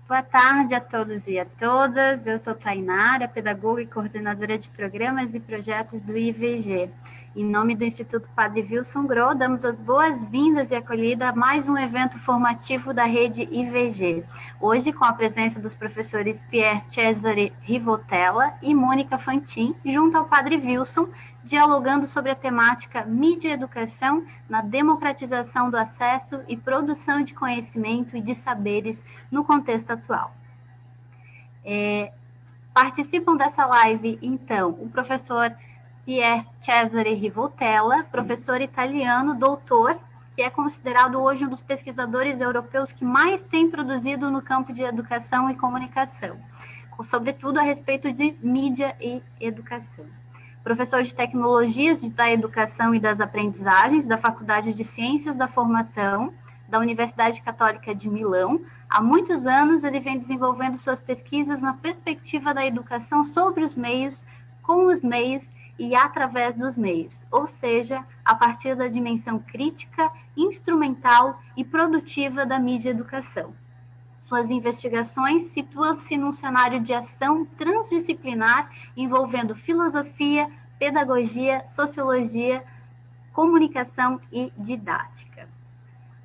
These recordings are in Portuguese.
Boa tarde a todos e a todas. Eu sou Tainara, pedagoga e coordenadora de programas e projetos do IVG. Em nome do Instituto Padre Wilson Groh, damos as boas-vindas e acolhida a mais um evento formativo da rede IVG. Hoje, com a presença dos professores Pierre Cesare Rivotella e Mônica Fantin, junto ao Padre Wilson, dialogando sobre a temática Mídia e Educação na democratização do acesso e produção de conhecimento e de saberes no contexto atual. Participam dessa live, então, o professor Pierre Cesare Rivotella, professor italiano, doutor, que é considerado hoje um dos pesquisadores europeus que mais tem produzido no campo de educação e comunicação, sobretudo a respeito de mídia e educação. Professor de Tecnologias da Educação e das Aprendizagens da Faculdade de Ciências da Formação da Universidade Católica de Milão. Há muitos anos ele vem desenvolvendo suas pesquisas na perspectiva da educação sobre os meios, com os meios e através dos meios, ou seja, a partir da dimensão crítica, instrumental e produtiva da mídia educação. Suas investigações situam-se num cenário de ação transdisciplinar envolvendo filosofia, pedagogia, sociologia, comunicação e didática.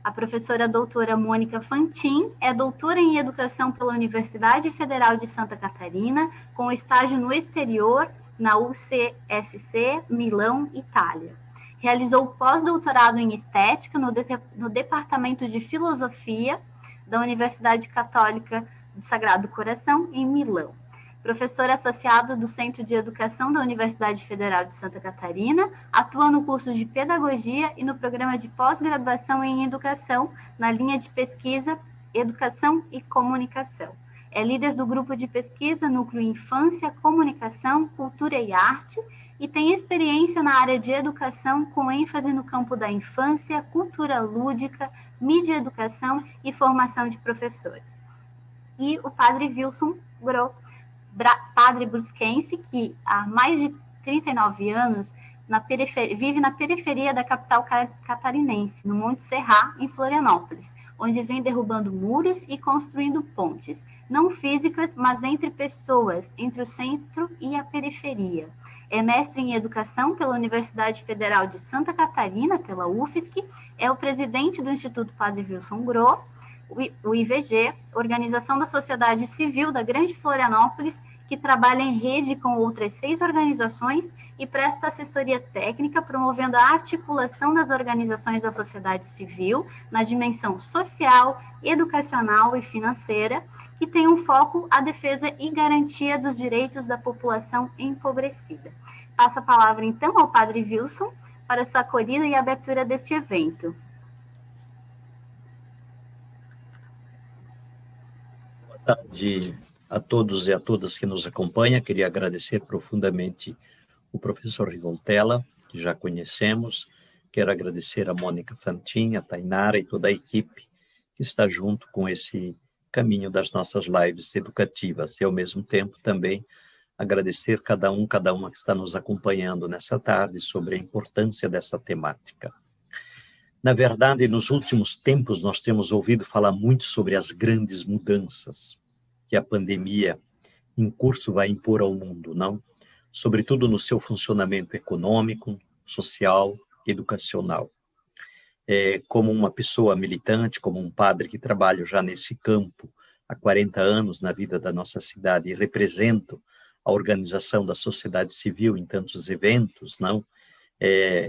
A professora doutora Mônica Fantin é doutora em Educação pela Universidade Federal de Santa Catarina, com estágio no exterior na UCSC, Milão, Itália. Realizou pós-doutorado em Estética no Departamento de Filosofia da Universidade Católica do Sagrado Coração, em Milão. Professora associada do Centro de Educação da Universidade Federal de Santa Catarina, atua no curso de Pedagogia e no programa de pós-graduação em Educação, na linha de pesquisa Educação e Comunicação. É líder do grupo de pesquisa Núcleo Infância, Comunicação, Cultura e Arte e tem experiência na área de educação com ênfase no campo da infância, cultura lúdica, mídia e educação e formação de professores. E o Padre Wilson Groh, padre brusquense, que há mais de 39 anos vive na periferia da capital catarinense, no Monte Serra, em Florianópolis, onde vem derrubando muros e construindo pontes, não físicas, mas entre pessoas, entre o centro e a periferia. É mestre em Educação pela Universidade Federal de Santa Catarina, pela UFSC, é o presidente do Instituto Padre Wilson Groh, o IVG, Organização da Sociedade Civil da Grande Florianópolis, que trabalha em rede com outras 6 organizações e presta assessoria técnica, promovendo a articulação das organizações da sociedade civil na dimensão social, educacional e financeira, que tem um foco à defesa e garantia dos direitos da população empobrecida. Passo a palavra, então, ao Padre Wilson para sua acolhida e abertura deste evento. Boa tarde a todos e a todas que nos acompanham. Queria agradecer profundamente o professor Rivotella, que já conhecemos. Quero agradecer a Mônica Fantin, a Tainara e toda a equipe que está junto com esse caminho das nossas lives educativas. E, ao mesmo tempo, também agradecer cada uma que está nos acompanhando nessa tarde sobre a importância dessa temática. Na verdade, nos últimos tempos, nós temos ouvido falar muito sobre as grandes mudanças que a pandemia em curso vai impor ao mundo, não? Sobretudo no seu funcionamento econômico, social, educacional. Como uma pessoa militante, como um padre que trabalha já nesse campo há 40 anos na vida da nossa cidade e represento a organização da sociedade civil em tantos eventos, não?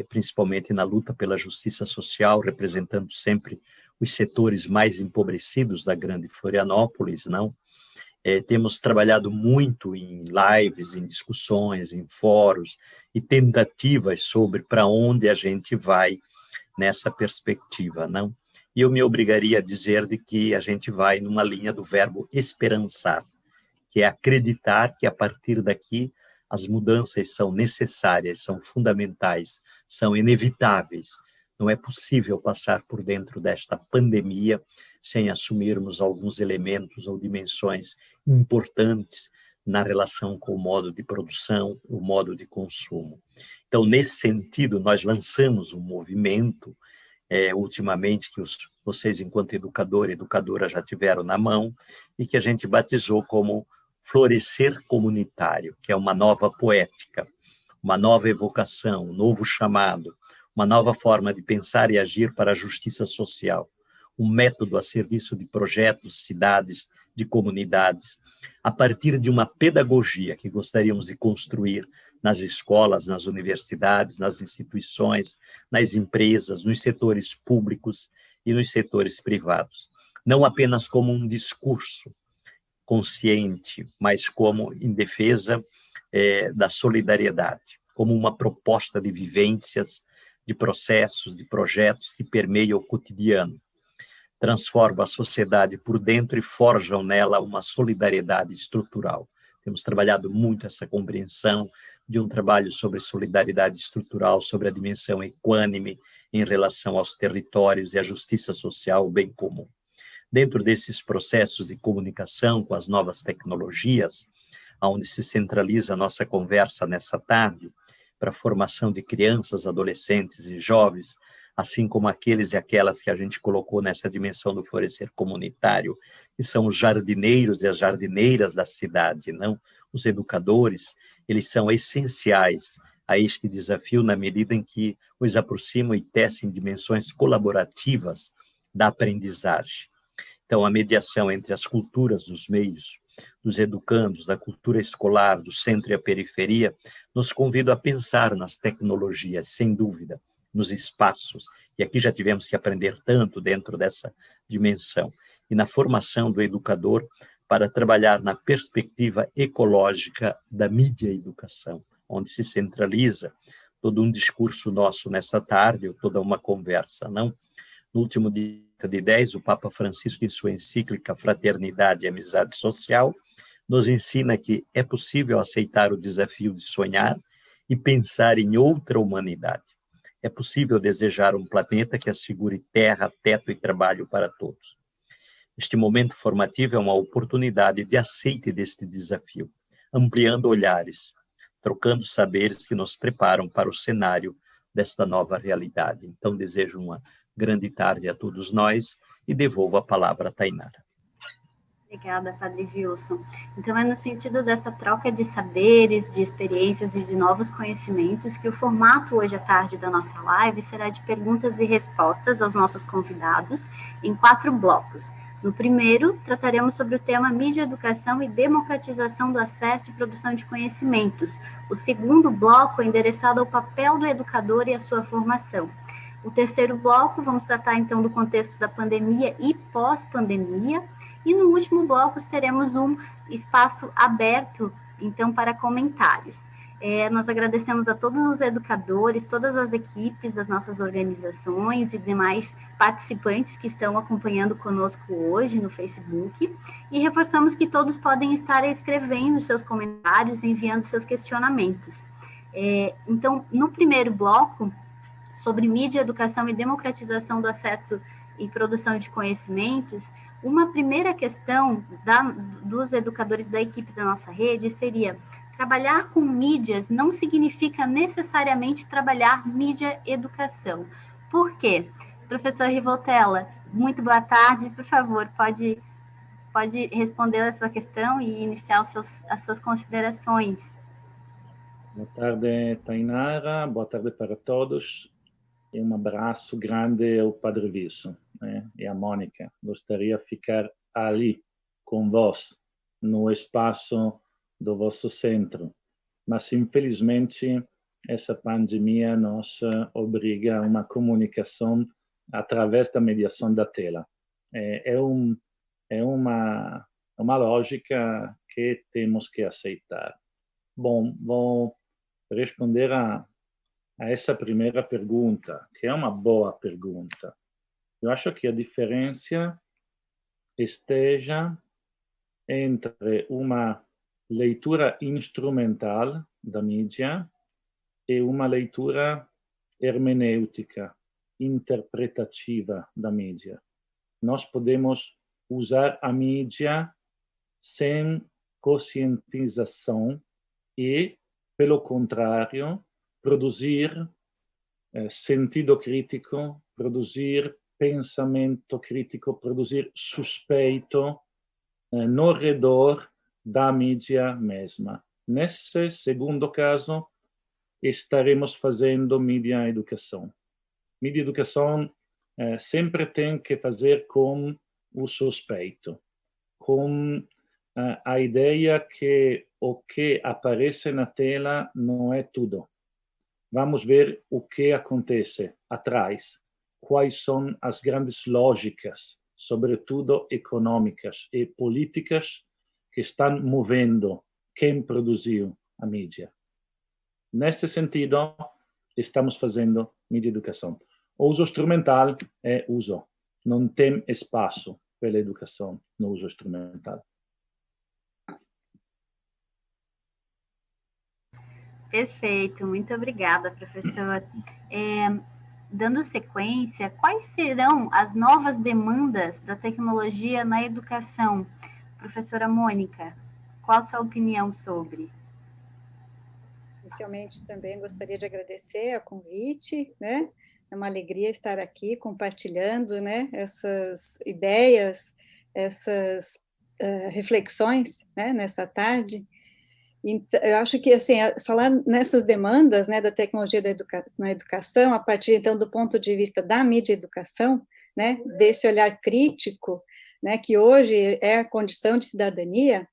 Principalmente na luta pela justiça social, representando sempre os setores mais empobrecidos da grande Florianópolis, não? Temos trabalhado muito em lives, em discussões, em fóruns e tentativas sobre para onde a gente vai nessa perspectiva, não? E eu me obrigaria a dizer de que a gente vai numa linha do verbo esperançar, que é acreditar que a partir daqui as mudanças são necessárias, são fundamentais, são inevitáveis. Não é possível passar por dentro desta pandemia sem assumirmos alguns elementos ou dimensões importantes na relação com o modo de produção, o modo de consumo. Então, nesse sentido, nós lançamos um movimento ultimamente, que vocês, enquanto educador e educadora, já tiveram na mão, e que a gente batizou como Florescer Comunitário, que é uma nova poética, uma nova evocação, um novo chamado, uma nova forma de pensar e agir para a justiça social, um método a serviço de projetos, cidades, de comunidades, a partir de uma pedagogia que gostaríamos de construir nas escolas, nas universidades, nas instituições, nas empresas, nos setores públicos e nos setores privados. Não apenas como um discurso consciente, mas como em defesa da solidariedade, como uma proposta de vivências, de processos, de projetos que permeiam o cotidiano, transformam a sociedade por dentro e forjam nela uma solidariedade estrutural. Temos trabalhado muito essa compreensão de um trabalho sobre solidariedade estrutural, sobre a dimensão equânime em relação aos territórios e à justiça social, o bem comum. Dentro desses processos de comunicação com as novas tecnologias, onde se centraliza a nossa conversa nessa tarde, para a formação de crianças, adolescentes e jovens, assim como aqueles e aquelas que a gente colocou nessa dimensão do florescer comunitário, que são os jardineiros e as jardineiras da cidade, não? Os educadores, eles são essenciais a este desafio na medida em que os aproximam e tecem dimensões colaborativas da aprendizagem. Então, a mediação entre as culturas dos meios, dos educandos, da cultura escolar, do centro e a periferia, nos convida a pensar nas tecnologias, sem dúvida, nos espaços, e aqui já tivemos que aprender tanto dentro dessa dimensão, e na formação do educador para trabalhar na perspectiva ecológica da mídia-educação, onde se centraliza todo um discurso nosso nessa tarde, ou toda uma conversa, não? No último dia de 10, o Papa Francisco, em sua encíclica Fraternidade e Amizade Social, nos ensina que é possível aceitar o desafio de sonhar e pensar em outra humanidade. É possível desejar um planeta que assegure terra, teto e trabalho para todos. Este momento formativo é uma oportunidade de aceite deste desafio, ampliando olhares, trocando saberes que nos preparam para o cenário desta nova realidade. Então, desejo uma grande tarde a todos nós e devolvo a palavra a Tainara. Obrigada, Padre Wilson. Então, é no sentido dessa troca de saberes, de experiências e de novos conhecimentos que o formato hoje à tarde da nossa live será de perguntas e respostas aos nossos convidados em 4 blocos. No primeiro, trataremos sobre o tema mídia, educação e democratização do acesso e produção de conhecimentos. O segundo bloco é endereçado ao papel do educador e à sua formação. O terceiro bloco, vamos tratar então do contexto da pandemia e pós-pandemia. E no último bloco teremos um espaço aberto, então, para comentários. Nós agradecemos a todos os educadores, todas as equipes das nossas organizações e demais participantes que estão acompanhando conosco hoje no Facebook, e reforçamos que todos podem estar escrevendo seus comentários, enviando seus questionamentos. Então, no primeiro bloco, sobre mídia, educação e democratização do acesso e produção de conhecimentos, uma primeira questão dos educadores da equipe da nossa rede seria: trabalhar com mídias não significa necessariamente trabalhar mídia-educação. Por quê? Professor Rivoltella, muito boa tarde, por favor, pode responder essa questão e iniciar as suas considerações. Boa tarde, Tainara, boa tarde para todos. E um abraço grande ao Padre Wilson, né, e à Mônica. Gostaria de ficar ali com vós, no espaço do vosso centro. Mas, infelizmente, essa pandemia nos obriga a uma comunicação através da mediação da tela. É uma lógica que temos que aceitar. Bom, vou responder a essa primeira pergunta, que é uma boa pergunta. Eu acho que a diferença esteja entre uma leitura instrumental da mídia e uma leitura hermenêutica, interpretativa da mídia. Nós podemos usar a mídia sem conscientização e, pelo contrário, produzir sentido crítico, produzir pensamento crítico, produzir suspeito no redor da mídia mesma. Nesse segundo caso, estaremos fazendo mídia educação. Mídia educação sempre tem que fazer com o suspeito, com a ideia que o que aparece na tela não é tudo. Vamos ver o que acontece atrás, quais são as grandes lógicas, sobretudo econômicas e políticas, que estão movendo quem produziu a mídia. Nesse sentido, estamos fazendo mídia educação. O uso instrumental é uso. Não tem espaço pela educação no uso instrumental. Perfeito, muito obrigada, professor. Dando sequência, quais serão as novas demandas da tecnologia na educação? Professora Mônica, qual a sua opinião sobre? Inicialmente, também gostaria de agradecer o convite, né? É uma alegria estar aqui compartilhando, né, essas ideias, essas reflexões, né, nessa tarde. Então, eu acho que, assim, falar nessas demandas, né, da tecnologia na educação, a partir, então, do ponto de vista da mídia educação, né, desse olhar crítico, né, que hoje é a condição de cidadania,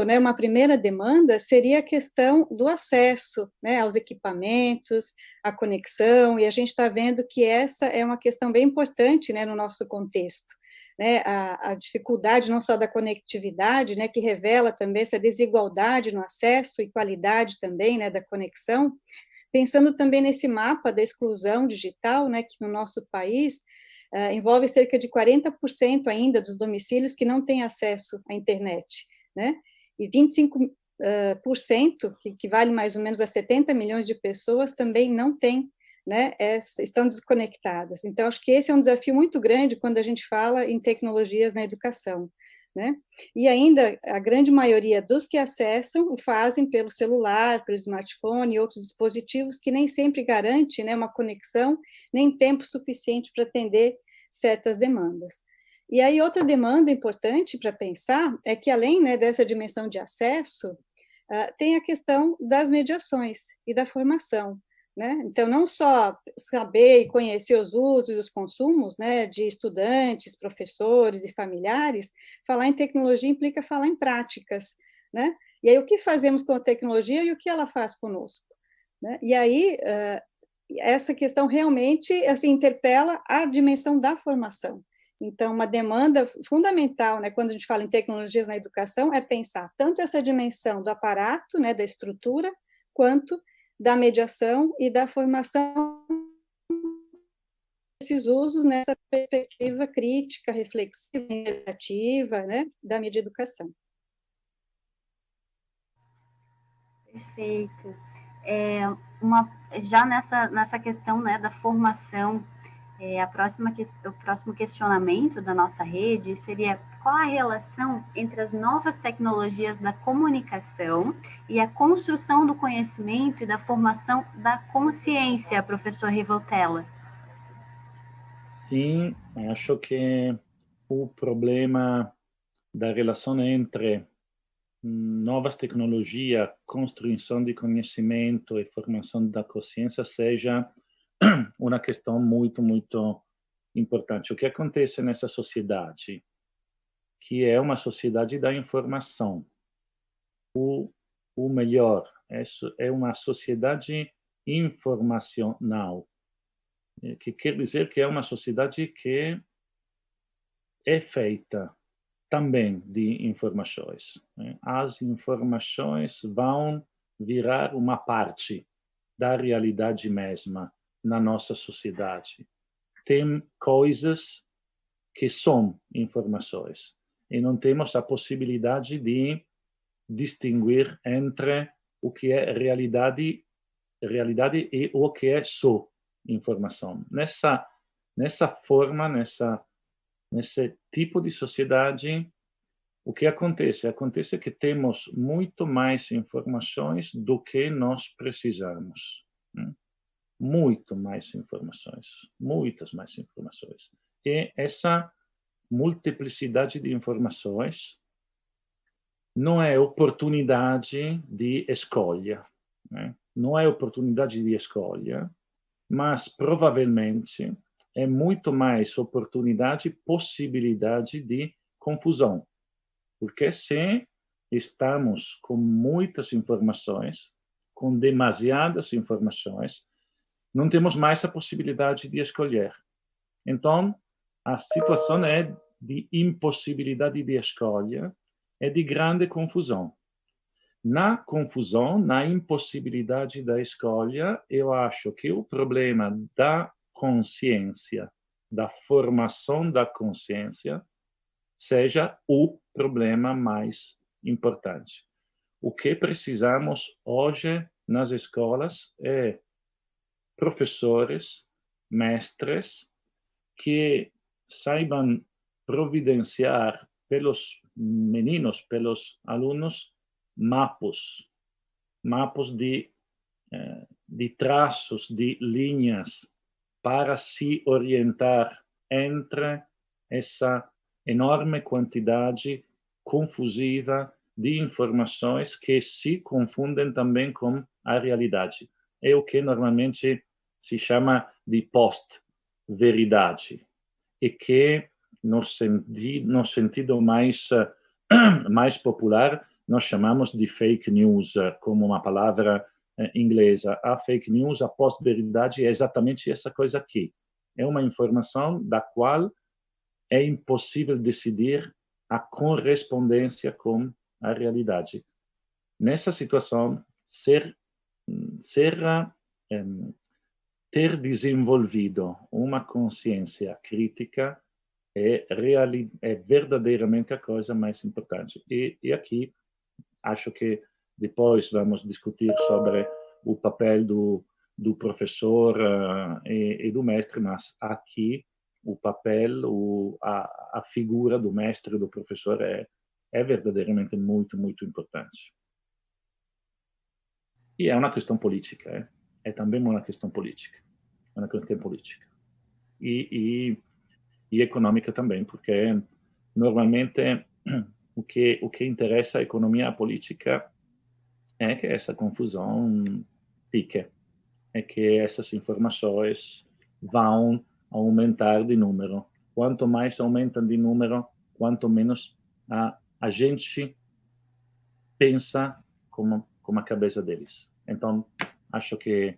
né, uma primeira demanda seria a questão do acesso, né, aos equipamentos, à conexão, e a gente está vendo que essa é uma questão bem importante, né, no nosso contexto, né, a dificuldade não só da conectividade, né, que revela também essa desigualdade no acesso e qualidade também, né, da conexão, pensando também nesse mapa da exclusão digital, né, que no nosso país envolve cerca de 40% ainda dos domicílios que não têm acesso à internet, né, e 25%, que equivale mais ou menos a 70 milhões de pessoas, também não têm, né, estão desconectadas. Então, acho que esse é um desafio muito grande quando a gente fala em tecnologias na educação, né? E ainda, a grande maioria dos que acessam o fazem pelo celular, pelo smartphone e outros dispositivos que nem sempre garante, né, uma conexão, nem tempo suficiente para atender certas demandas. E aí, outra demanda importante para pensar é que, além, né, dessa dimensão de acesso, tem a questão das mediações e da formação, né? Então, não só saber e conhecer os usos e os consumos, né, de estudantes, professores e familiares, falar em tecnologia implica falar em práticas, né? E aí, o que fazemos com a tecnologia e o que ela faz conosco, né? E aí, essa questão realmente, assim, interpela a dimensão da formação. Então, uma demanda fundamental, né, quando a gente fala em tecnologias na educação, é pensar tanto essa dimensão do aparato, né, da estrutura, quanto da mediação e da formação desses usos nessa perspectiva crítica, reflexiva, interativa, né, da mídia educação. Perfeito. Já nessa questão, né, da formação, o próximo questionamento da nossa rede seria: qual a relação entre as novas tecnologias da comunicação e a construção do conhecimento e da formação da consciência, professor Rivoltella? Sim, acho que o problema da relação entre novas tecnologias, construção de conhecimento e formação da consciência seja uma questão muito, muito importante. O que acontece nessa sociedade, que é uma sociedade da informação, o melhor, é uma sociedade informacional, que quer dizer que é uma sociedade que é feita também de informações. As informações vão virar uma parte da realidade mesma na nossa sociedade. Tem coisas que são informações e não temos a possibilidade de distinguir entre o que é realidade e o que é só informação. Nessa forma, nesse tipo de sociedade, o que acontece? Acontece que temos muito mais informações do que nós precisamos, né? muito mais informações, muitas mais informações. E essa multiplicidade de informações não é oportunidade de escolha, né? Não é oportunidade de escolha, mas provavelmente é muito mais oportunidade, possibilidade de confusão. Porque se estamos com muitas informações, com demasiadas informações, não temos mais a possibilidade de escolher. Então, a situação é de impossibilidade de escolha, é de grande confusão. Na confusão, na impossibilidade da escolha, eu acho que o problema da consciência, da formação da consciência, seja o problema mais importante. O que precisamos hoje nas escolas é professores, mestres, que saibam providenciar pelos meninos, pelos alunos, mapas de traços, de linhas, para se orientar entre essa enorme quantidade confusiva de informações que se confundem também com a realidade. É o que normalmente se chama de post-veridade, e que, no sentido mais popular, nós chamamos de fake news, como uma palavra inglesa. A fake news, a post-veridade, é exatamente essa coisa aqui. É uma informação da qual é impossível decidir a correspondência com a realidade. Nessa situação, ter desenvolvido uma consciência crítica é verdadeiramente a coisa mais importante. E aqui, acho que depois vamos discutir sobre o papel do professor e do mestre, mas aqui o papel, a figura do mestre e do professor é verdadeiramente muito, muito importante. E é uma questão política, é também uma questão política. É uma questão política. E econômica também, porque normalmente o que interessa a economia e a política é que essa confusão fique, é que essas informações vão aumentar de número. Quanto mais aumentam de número, quanto menos a gente pensa como a cabeça deles. Então, acho que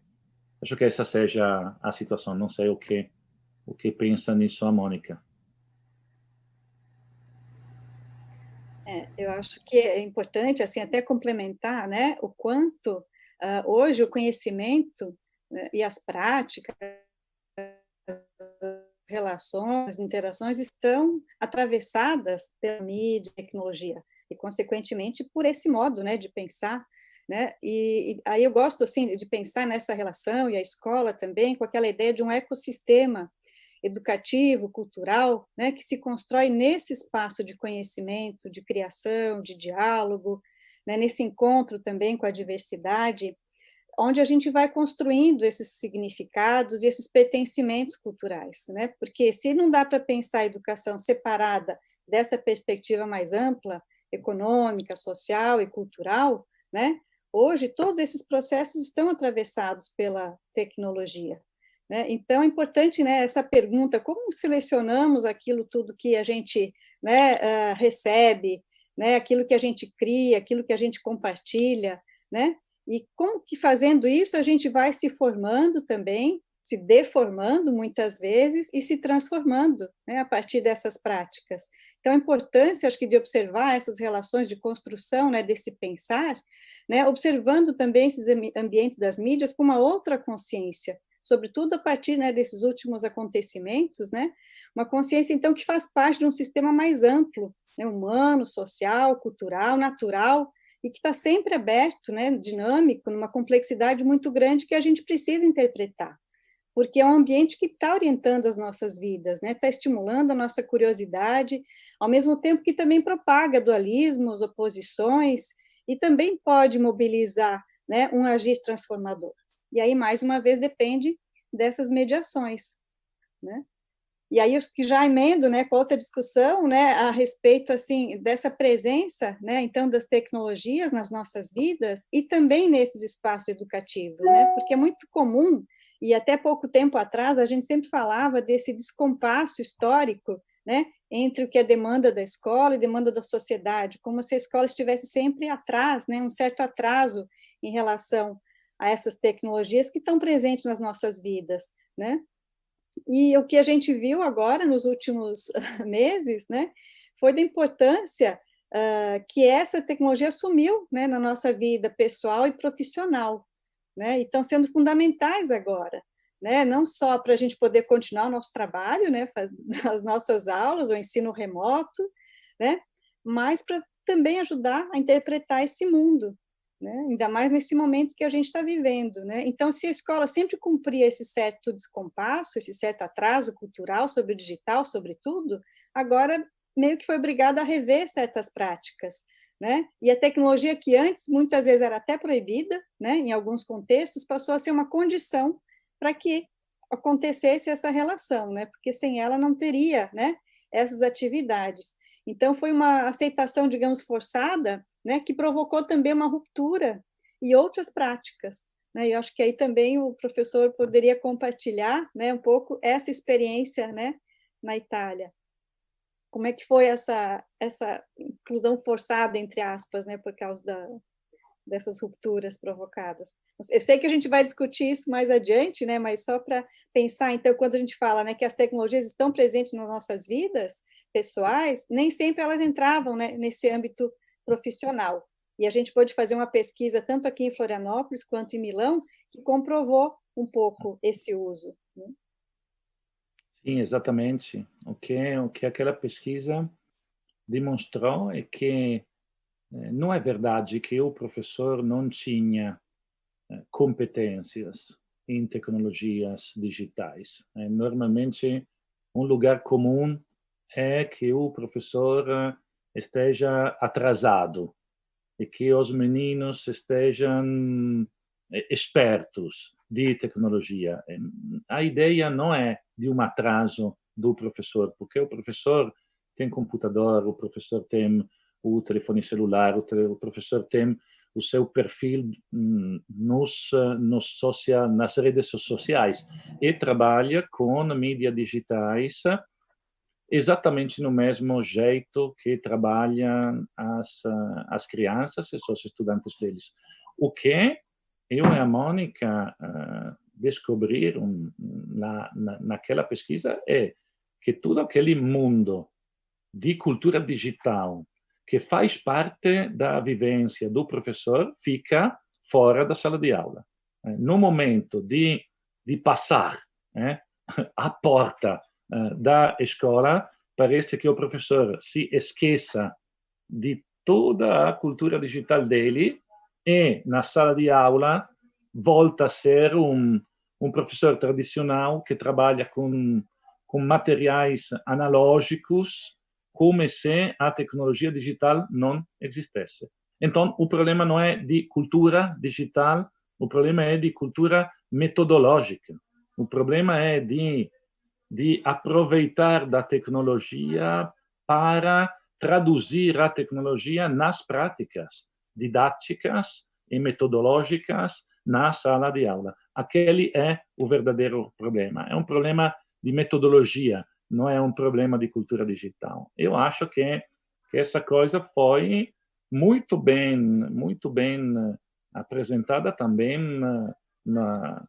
essa seja a situação. Não sei o que pensa nisso a Mônica. Eu acho que é importante, assim, até complementar, né, o quanto hoje o conhecimento, né, e as práticas, as relações, as interações estão atravessadas pela mídia, tecnologia, e, consequentemente, por esse modo, né, de pensar, né, e aí eu gosto, assim, de pensar nessa relação, e a escola também, com aquela ideia de um ecossistema educativo, cultural, né, que se constrói nesse espaço de conhecimento, de criação, de diálogo, né, nesse encontro também com a diversidade, onde a gente vai construindo esses significados e esses pertencimentos culturais, né? Porque se não dá para pensar a educação separada dessa perspectiva mais ampla, econômica, social e cultural, né? Hoje todos esses processos estão atravessados pela tecnologia, né? Então é importante, né, essa pergunta: como selecionamos aquilo tudo que a gente, né, recebe, né? Aquilo que a gente cria, aquilo que a gente compartilha, né? E como que fazendo isso a gente vai se formando também, se deformando muitas vezes e se transformando, né, a partir dessas práticas. Então, a importância, acho que, de observar essas relações de construção, né, desse pensar, né, observando também esses ambientes das mídias com uma outra consciência, sobretudo a partir, né, desses últimos acontecimentos, né, uma consciência, então, que faz parte de um sistema mais amplo, né, humano, social, cultural, natural, e que está sempre aberto, né, dinâmico, numa complexidade muito grande que a gente precisa interpretar, porque é um ambiente que está orientando as nossas vidas, né, está estimulando a nossa curiosidade, ao mesmo tempo que também propaga dualismos, oposições, e também pode mobilizar, né, um agir transformador. E aí, mais uma vez, depende dessas mediações, né? E aí, eu que já emendo, né, com outra discussão, né, a respeito, assim, dessa presença, né, então, das tecnologias nas nossas vidas e também nesses espaços educativos, né, porque é muito comum, e até pouco tempo atrás, a gente sempre falava desse descompasso histórico, né, entre o que é demanda da escola e demanda da sociedade, como se a escola estivesse sempre atrás, né, um certo atraso em relação a essas tecnologias que estão presentes nas nossas vidas, né. E o que a gente viu agora nos últimos meses, né, foi da importância que essa tecnologia assumiu, né, na nossa vida pessoal e profissional, né, e estão sendo fundamentais agora, né, não só para a gente poder continuar o nosso trabalho, né, as nossas aulas, o ensino remoto, né, mas para também ajudar a interpretar esse mundo, né, ainda mais nesse momento que a gente está vivendo, né. Então, se a escola sempre cumpria esse certo descompasso, esse certo atraso cultural sobre o digital, sobretudo, agora meio que foi obrigada a rever certas práticas, né. E a tecnologia que antes muitas vezes era até proibida, né, em alguns contextos, passou a ser uma condição para que acontecesse essa relação, né, porque sem ela não teria, né, essas atividades. Então, foi uma aceitação, digamos, forçada, né, que provocou também uma ruptura e outras práticas, né, e eu acho que aí também o professor poderia compartilhar, né, um pouco essa experiência, né, na Itália. Como é que foi essa inclusão forçada, entre aspas, né, por causa dessas rupturas provocadas? Eu sei que a gente vai discutir isso mais adiante, né, mas só para pensar, então, quando a gente fala, né, que as tecnologias estão presentes nas nossas vidas pessoais, nem sempre elas entravam, né, nesse âmbito profissional. E a gente pôde fazer uma pesquisa, tanto aqui em Florianópolis quanto em Milão, que comprovou um pouco esse uso, né? Sim, exatamente. O que aquela pesquisa demonstrou é que não é verdade que o professor não tinha competências em tecnologias digitais. Normalmente, um lugar comum é que o professor esteja atrasado e que os meninos estejam espertos de tecnologia. A ideia não é de um atraso do professor, porque o professor tem computador, o professor tem o telefone celular, o professor tem o seu perfil nas redes sociais e trabalha com mídias digitais exatamente no mesmo jeito que trabalham as crianças e os estudantes deles. O que eu e a Mônica descobriram naquela pesquisa é que todo aquele mundo de cultura digital que faz parte da vivência do professor fica fora da sala de aula. No momento de passar a porta da escola, parece que o professor se esqueça de toda a cultura digital dele e, na sala de aula, volta a ser um professor tradicional que trabalha com materiais analógicos, como se a tecnologia digital não existisse. Então, o problema não é de cultura digital, o problema é de cultura metodológica. O problema é de aproveitar da tecnologia para traduzir a tecnologia nas práticas didáticas e metodológicas na sala de aula. Aquele é o verdadeiro problema. É um problema de metodologia, não é um problema de cultura digital. Eu acho que essa coisa foi muito bem apresentada também na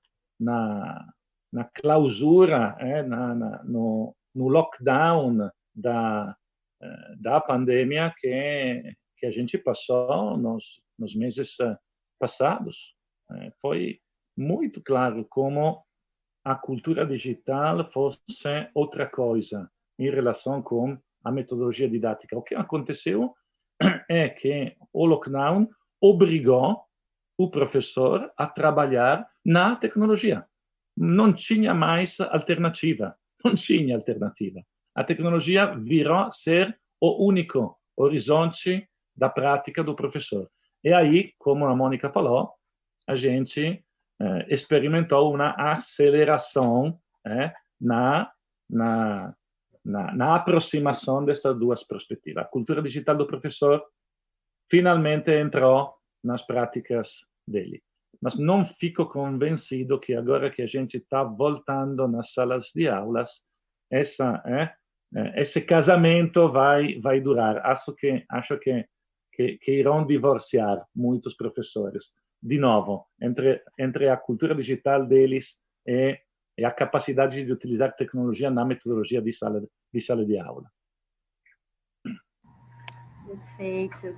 clausura, no lockdown da pandemia que a gente passou nos meses passados. Foi muito claro como a cultura digital fosse outra coisa em relação com a metodologia didática. O que aconteceu é que o lockdown obrigou o professor a trabalhar na tecnologia. Não tinha mais alternativa. Não tinha alternativa. A tecnologia virou ser o único horizonte da prática do professor. E aí, como a Mônica falou, a gente experimentou uma aceleração na aproximação dessas duas perspectivas. A cultura digital do professor finalmente entrou nas práticas dele. Mas não fico convencido que agora que a gente está voltando nas salas de aulas, esse casamento vai durar. Acho que irão divorciar muitos professores. De novo, entre a cultura digital deles e a capacidade de utilizar tecnologia na metodologia de sala de aula. Perfeito.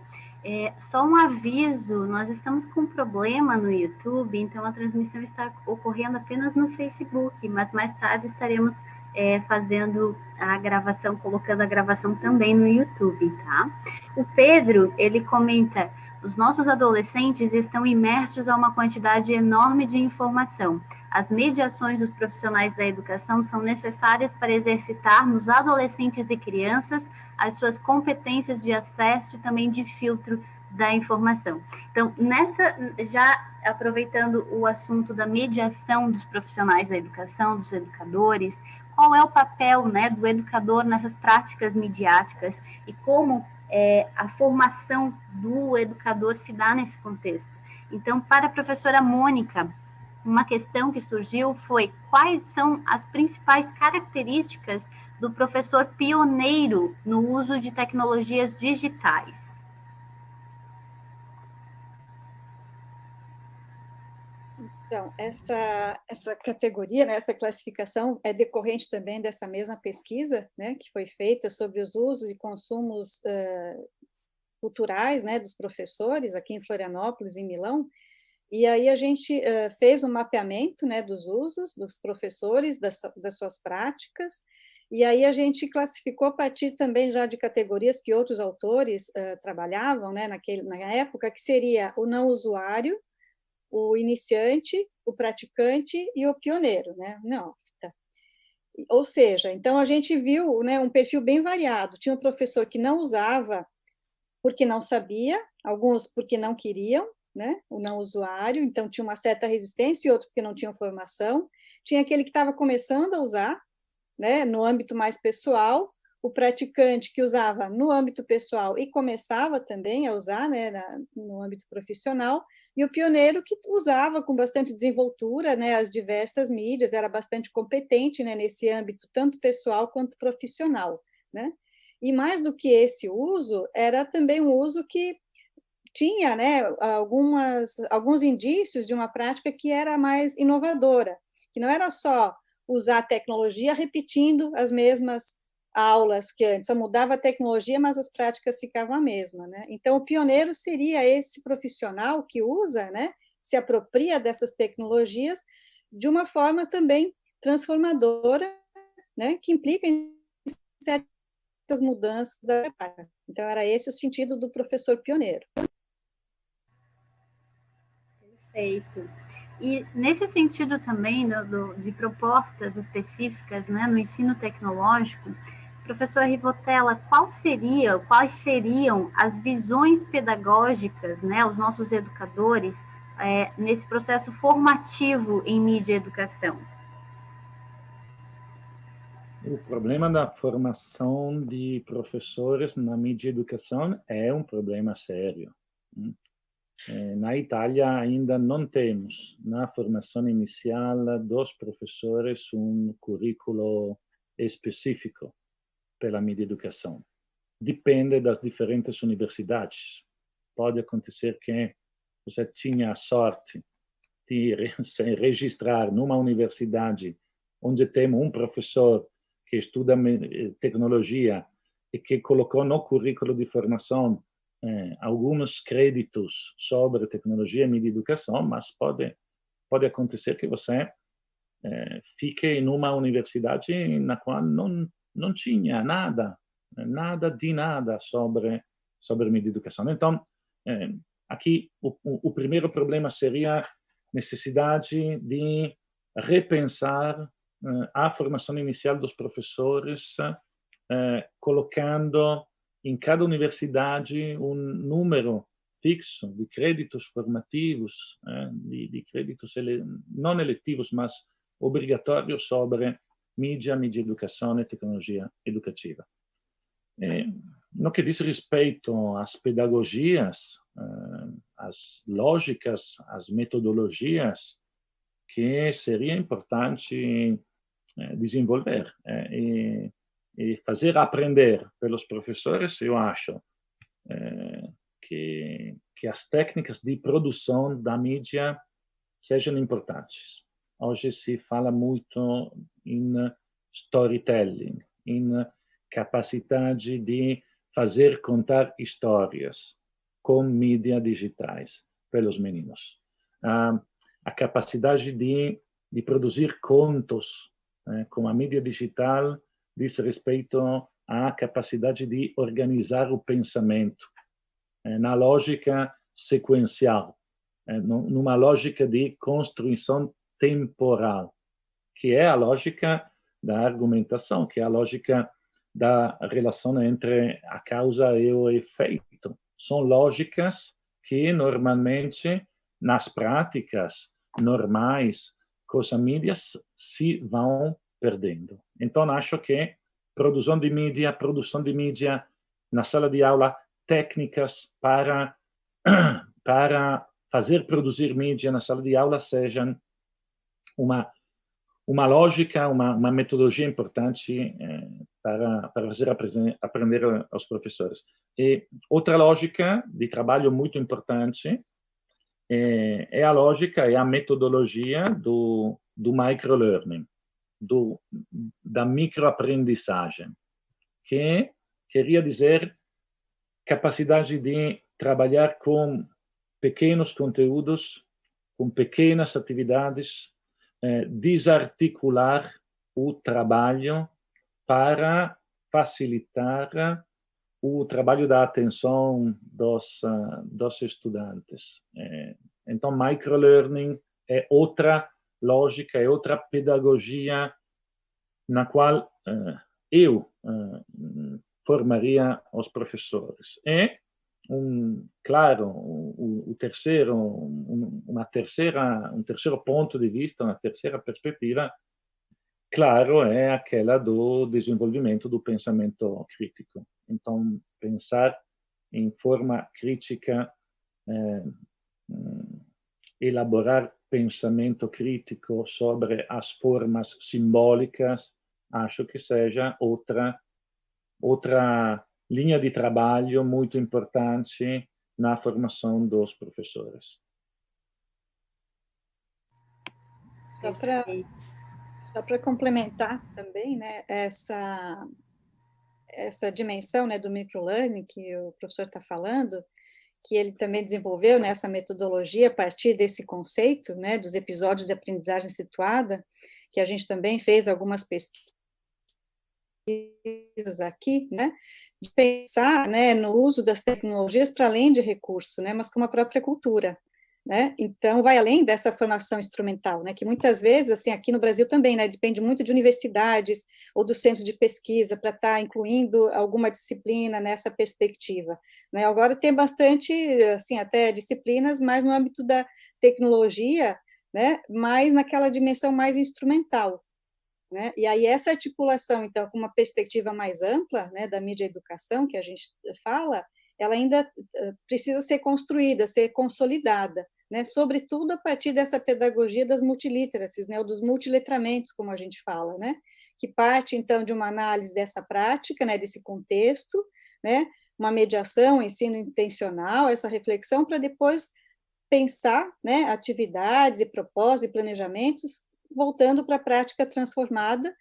Só um aviso, nós estamos com um problema no YouTube, então a transmissão está ocorrendo apenas no Facebook, mas mais tarde estaremos fazendo a gravação, colocando a gravação também no YouTube, tá? O Pedro, ele comenta, os nossos adolescentes estão imersos a uma quantidade enorme de informação. As mediações dos profissionais da educação são necessárias para exercitar nos adolescentes e crianças as suas competências de acesso e também de filtro da informação. Então, já aproveitando o assunto da mediação dos profissionais da educação, dos educadores, qual é o papel, né, do educador nessas práticas midiáticas e como a formação do educador se dá nesse contexto? Então, para a professora Mônica, uma questão que surgiu foi quais são as principais características do professor pioneiro no uso de tecnologias digitais? Então, essa categoria, né, essa classificação é decorrente também dessa mesma pesquisa, né, que foi feita sobre os usos e consumos culturais, né, dos professores aqui em Florianópolis, em Milão, e aí a gente fez um mapeamento, né, dos usos dos professores, das suas práticas, e aí a gente classificou a partir também já de categorias que outros autores trabalhavam, né, na época, que seria o não usuário, o iniciante, o praticante e o pioneiro, né? Não, tá. Ou seja, então a gente viu, né, um perfil bem variado. Tinha um professor que não usava porque não sabia, alguns porque não queriam, né? O não usuário, então tinha uma certa resistência, e outro porque não tinham formação. Tinha aquele que estava começando a usar, né, no âmbito mais pessoal, o praticante que usava no âmbito pessoal e começava também a usar, né, no âmbito profissional, e o pioneiro que usava com bastante desenvoltura, né, as diversas mídias, era bastante competente, né, nesse âmbito, tanto pessoal quanto profissional, né? E mais do que esse uso, era também um uso que tinha, né, alguns indícios de uma prática que era mais inovadora, que não era só usar a tecnologia repetindo as mesmas aulas que antes, só mudava a tecnologia, mas as práticas ficavam a mesma, né? Então, o pioneiro seria esse profissional que usa, né, se apropria dessas tecnologias de uma forma também transformadora, né, que implica em certas mudanças da prática. Então, era esse o sentido do professor pioneiro. Perfeito. E nesse sentido também de propostas específicas, né, no ensino tecnológico, professor Rivotella, quais seriam as visões pedagógicas, né, os nossos educadores, nesse processo formativo em mídia e educação? O problema da formação de professores na mídia e educação é um problema sério. Na Itália ainda não temos, na formação inicial dos professores, um currículo específico pela mídia educação. Depende das diferentes universidades. Pode acontecer que você tinha a sorte de se registrar numa universidade onde temos um professor que estuda tecnologia e que colocou no currículo de formação alguns créditos sobre tecnologia e mídia educação, mas pode acontecer que você fique em uma universidade na qual não tinha nada de nada sobre mídia educação. Então, aqui o primeiro problema seria a necessidade de repensar a formação inicial dos professores, colocando em cada universidade um número fixo de créditos formativos, de créditos não eletivos, mas obrigatórios sobre mídia, mídia educação e tecnologia educativa. No que diz respeito às pedagogias, às lógicas, às metodologias, que seria importante desenvolver e fazer aprender pelos professores, eu acho que as técnicas de produção da mídia sejam importantes. Hoje se fala muito em storytelling, em capacidade de fazer contar histórias com mídia digitais pelos meninos. A capacidade de produzir contos com a mídia digital diz respeito à capacidade de organizar o pensamento na lógica sequencial, numa lógica de construção temporal, que é a lógica da argumentação, que é a lógica da relação entre a causa e o efeito. São lógicas que, normalmente, nas práticas normais com as mídias, se vão perdendo. Então, acho que produção de mídia na sala de aula, técnicas para fazer produzir mídia na sala de aula sejam uma lógica, uma metodologia importante para fazer aprender aos professores. E outra lógica de trabalho muito importante é a lógica, é a metodologia do microlearning, da microaprendizagem, que queria dizer capacidade de trabalhar com pequenos conteúdos, com pequenas atividades, desarticular o trabalho para facilitar o trabalho da atenção dos estudantes. Então, microlearning é outra lógica, é outra pedagogia na qual eu formaria os professores. E, claro, um terceiro ponto de vista, uma terceira perspectiva, claro, é aquela do desenvolvimento do pensamento crítico. Então, pensar em forma crítica, elaborar pensamento crítico sobre as formas simbólicas, acho que seja outra linha de trabalho muito importante na formação dos professores. Só para complementar também, né, essa dimensão, né, do microlearning que o professor está falando, que ele também desenvolveu nessa metodologia a partir desse conceito, né, dos episódios de aprendizagem situada, que a gente também fez algumas pesquisas aqui, né, de pensar, né, no uso das tecnologias para além de recurso, né, mas como a própria cultura, né, então vai além dessa formação instrumental, né, que muitas vezes, assim, aqui no Brasil também, né, depende muito de universidades ou dos centros de pesquisa para estar incluindo alguma disciplina nessa perspectiva, né, agora tem bastante, assim, até disciplinas, mais no âmbito da tecnologia, né, mais naquela dimensão mais instrumental, né? E aí essa articulação, então, com uma perspectiva mais ampla, né, da mídia educação, que a gente fala, ela ainda precisa ser construída, ser consolidada, né, sobretudo a partir dessa pedagogia das multiliteracies, né, ou dos multiletramentos, como a gente fala, né, que parte, então, de uma análise dessa prática, né, desse contexto, né, uma mediação, ensino intencional, essa reflexão, para depois pensar, né, atividades e propósitos e planejamentos voltando para a prática transformada,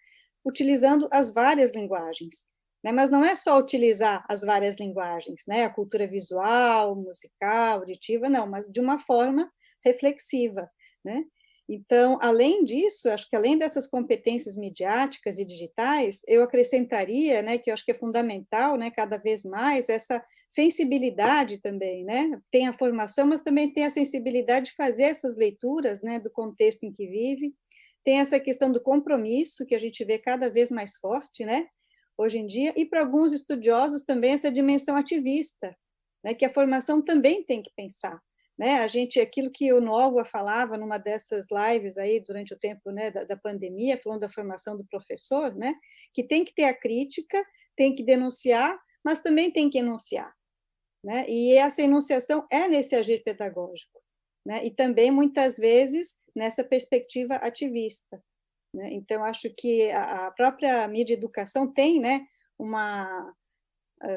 utilizando as várias linguagens, né? Mas não é só utilizar as várias linguagens, né? A cultura visual, musical, auditiva, não, mas de uma forma reflexiva, né? Então, além disso, acho que além dessas competências midiáticas e digitais, eu acrescentaria, né, que eu acho que é fundamental, né, cada vez mais, essa sensibilidade também, né? Tem a formação, mas também tem a sensibilidade de fazer essas leituras, né, do contexto em que vive. Tem essa questão do compromisso, que a gente vê cada vez mais forte, né, hoje em dia, e para alguns estudiosos também essa dimensão ativista, né, que a formação também tem que pensar. Né? Aquilo que o Novoa falava numa dessas lives aí durante o tempo, né, da pandemia, falando da formação do professor, né, que tem que ter a crítica, tem que denunciar, mas também tem que enunciar. Né? E essa enunciação é nesse agir pedagógico. Né? E também, muitas vezes, nessa perspectiva ativista. Né? Então, acho que a própria mídia educação tem, né, uma,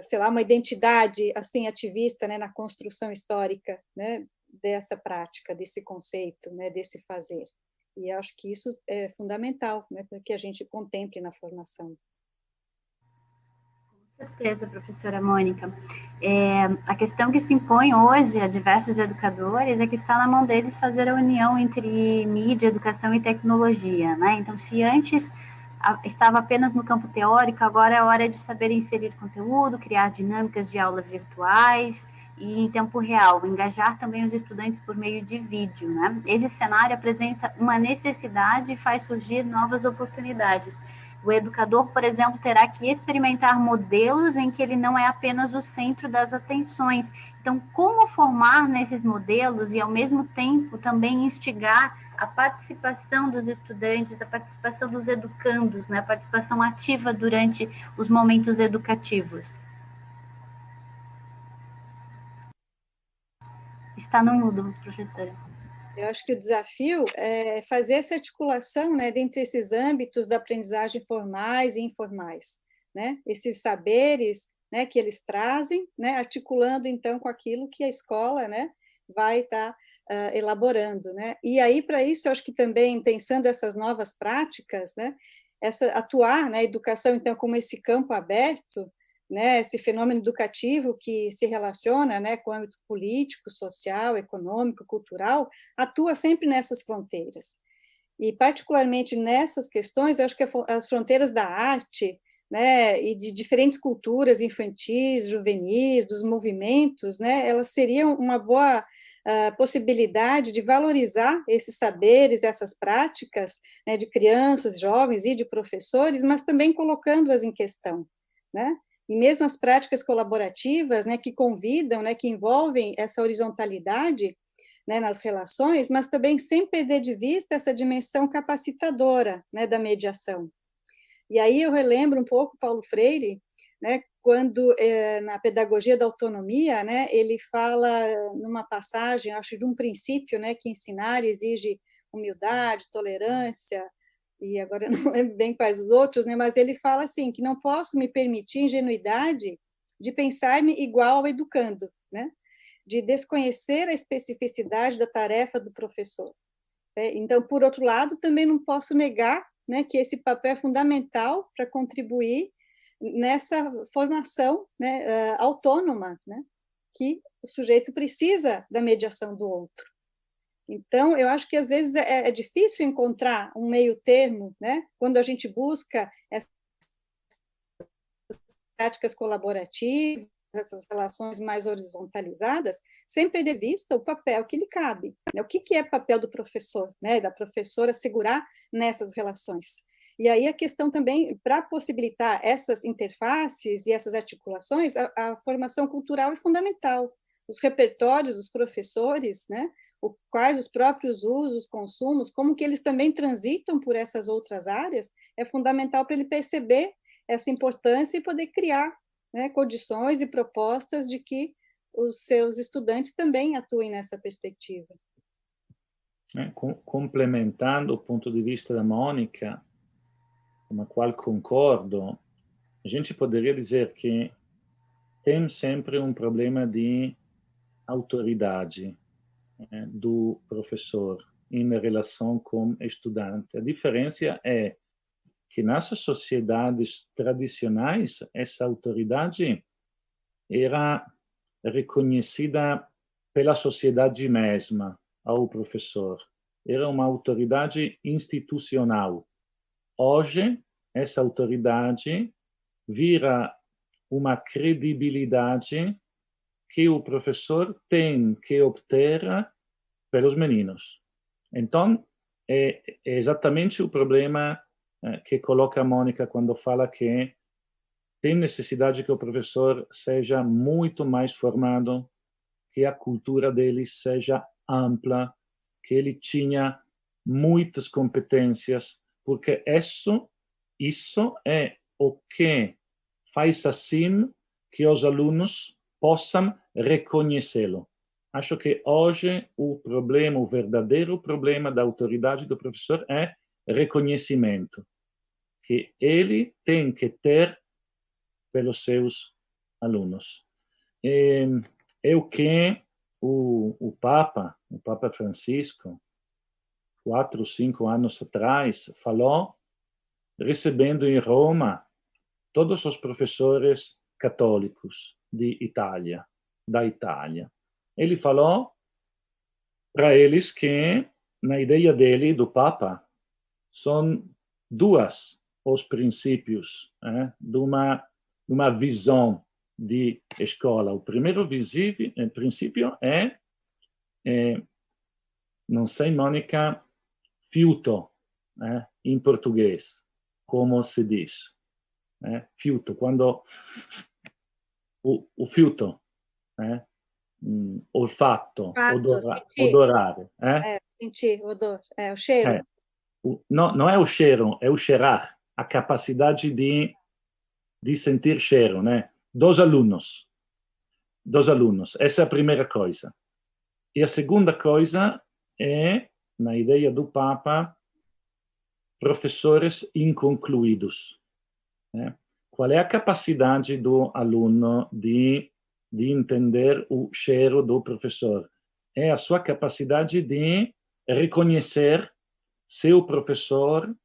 sei lá, uma identidade assim ativista, né, na construção histórica, né, dessa prática, desse conceito, né, desse fazer. E acho que isso é fundamental, né, para que a gente contemple na formação. Com certeza, professora Mônica. A questão que se impõe hoje a diversos educadores é que está na mão deles fazer a união entre mídia, educação e tecnologia, né? Então, se antes estava apenas no campo teórico, agora é hora de saber inserir conteúdo, criar dinâmicas de aula virtuais e em tempo real, engajar também os estudantes por meio de vídeo, né? Esse cenário apresenta uma necessidade e faz surgir novas oportunidades. O educador, por exemplo, terá que experimentar modelos em que ele não é apenas o centro das atenções. Então, como formar nesses modelos e, ao mesmo tempo, também instigar a participação dos estudantes, a participação dos educandos, né? A participação ativa durante os momentos educativos? Está no mudo, professora. Eu acho que o desafio é fazer essa articulação, né, dentre esses âmbitos da aprendizagem formais e informais, né? Esses saberes, né, que eles trazem, né, articulando então com aquilo que a escola, né, vai estar elaborando, né? E aí para isso eu acho que também pensando essas novas práticas, né, atuar na educação então como esse campo aberto, né, esse fenômeno educativo que se relaciona, né, com o âmbito político, social, econômico, cultural, atua sempre nessas fronteiras. E, particularmente nessas questões, eu acho que as fronteiras da arte, né, e de diferentes culturas infantis, juvenis, dos movimentos, né, elas seriam uma boa possibilidade de valorizar esses saberes, essas práticas, né, de crianças, jovens e de professores, mas também colocando-as em questão, né? E mesmo as práticas colaborativas, né, que convidam, né, que envolvem essa horizontalidade, né, nas relações, mas também sem perder de vista essa dimensão capacitadora, né, da mediação. E aí eu relembro um pouco Paulo Freire, né, quando na pedagogia da autonomia, né, ele fala numa passagem, acho de um princípio, né, que ensinar exige humildade, tolerância, e agora eu não lembro bem quais os outros, né, mas ele fala assim, que não posso me permitir ingenuidade de pensar-me igual ao educando, né, de desconhecer a especificidade da tarefa do professor. Então, por outro lado, também não posso negar, né, que esse papel é fundamental para contribuir nessa formação, né, autônoma, né, que o sujeito precisa da mediação do outro. Então, eu acho que às vezes é difícil encontrar um meio termo, né, quando a gente busca essas práticas colaborativas, essas relações mais horizontalizadas, sem perder de vista o papel que lhe cabe. Né? O que é papel do professor, né, da professora segurar nessas relações? E aí a questão também, para possibilitar essas interfaces e essas articulações, a formação cultural é fundamental. Os repertórios dos professores, né, quais os próprios usos, consumos, como que eles também transitam por essas outras áreas, é fundamental para ele perceber essa importância e poder criar, né, condições e propostas de que os seus estudantes também atuem nessa perspectiva. Complementando o ponto de vista da Mônica, com a qual concordo, a gente poderia dizer que tem sempre um problema de autoridade, né, do professor em relação com o estudante. A diferença é que nas sociedades tradicionais, essa autoridade era reconhecida pela sociedade mesma ao professor. Era uma autoridade institucional. Hoje, essa autoridade vira uma credibilidade que o professor tem que obter pelos meninos. Então, é exatamente o problema que coloca a Mônica quando fala que tem necessidade que o professor seja muito mais formado, que a cultura dele seja ampla, que ele tinha muitas competências, porque isso é o que faz assim que os alunos possam reconhecê-lo. Acho que hoje o verdadeiro problema da autoridade do professor é reconhecimento, que ele tem que ter pelos seus alunos. É o que o Papa Francisco, 4 ou 5 anos atrás, falou, recebendo em Roma todos os professores católicos da Itália. Ele falou para eles que, na ideia dele, do Papa, são duas os princípios de uma visão de escola. O primeiro princípio é, não sei, Mônica, fiuto, em português, como se diz. Fiuto, quando o fiuto, olfato, odorar. Sentir, odor, o cheiro. Não é o cheiro, é o cheirar, a capacidade de sentir cheiro, né? Dos alunos. Essa é a primeira coisa. E a segunda coisa é, na ideia do Papa, professores inconcluídos. Qual é a capacidade do aluno de entender o cheiro do professor? É a sua capacidade de reconhecer se o professor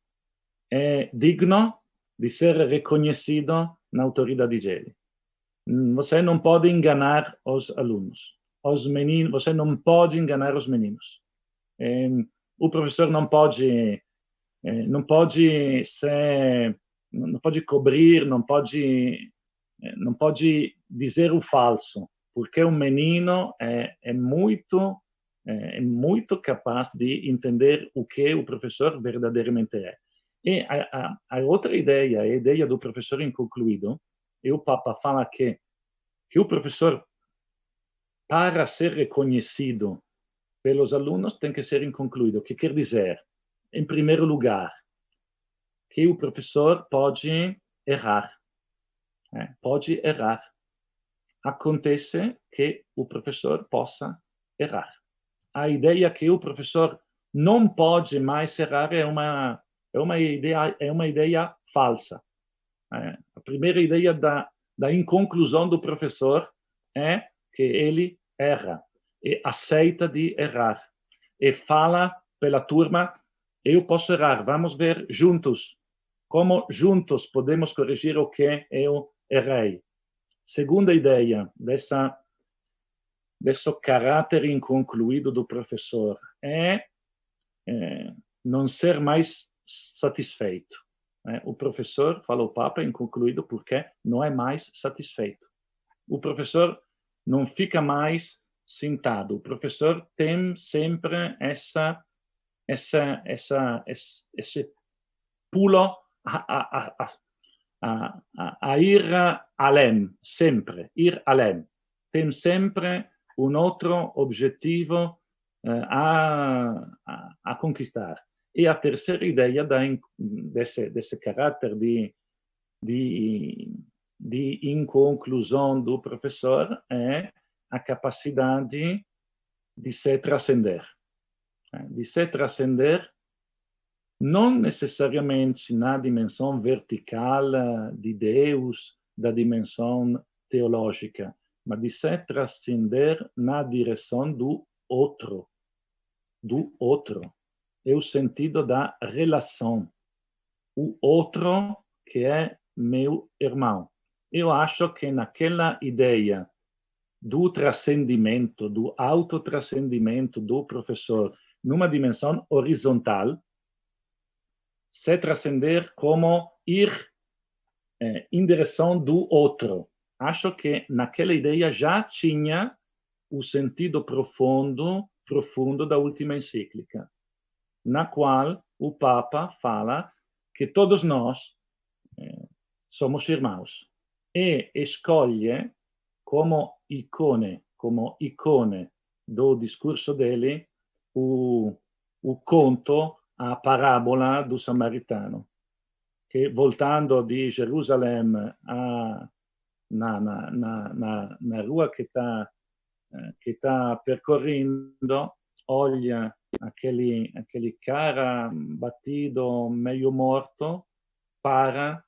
é digno de ser reconhecido na autoridade dele. Você não pode enganar os alunos. Você não pode enganar os meninos. O professor não pode cobrir, não pode dizer o falso, porque o menino é muito capaz de entender o que o professor verdadeiramente é. E a outra ideia, a ideia do professor inconcluído, e o Papa fala que o professor, para ser reconhecido pelos alunos, tem que ser inconcluído. O que quer dizer? Em primeiro lugar, que o professor pode errar. Pode errar. Acontece que o professor possa errar. A ideia que o professor não pode mais errar é uma ideia falsa. A primeira ideia da inconclusão do professor é que ele erra e aceita de errar e fala pela turma: eu posso errar, vamos ver juntos como juntos podemos corrigir o que eu errei. Segunda ideia desse caráter inconcluído do professor é não ser mais satisfeito. O professor, fala o Papa, inconcluído porque não é mais satisfeito. O professor não fica mais sentado. O professor tem sempre esse pulo a ir além, sempre, ir além. Tem sempre outro objetivo a conquistar. E a terceira ideia desse caráter de inconclusão do professor é a capacidade de se transcender. De se transcender não necessariamente na dimensão vertical de Deus, da dimensão teológica, mas de se transcender na direção do outro. É o sentido da relação. O outro que é meu irmão. Eu acho que naquela ideia do transcendimento, do autotranscendimento do professor, numa dimensão horizontal, se transcender como ir em direção do outro. Acho que naquela ideia já tinha o sentido profundo da última encíclica, na qual o Papa fala que todos nós somos irmãos. e escolhe como icone do discurso dele o conto, a parábola do samaritano, che voltando di Gerusalemme na rua que está percorrendo, olha aquele cara batido, meio morto, para,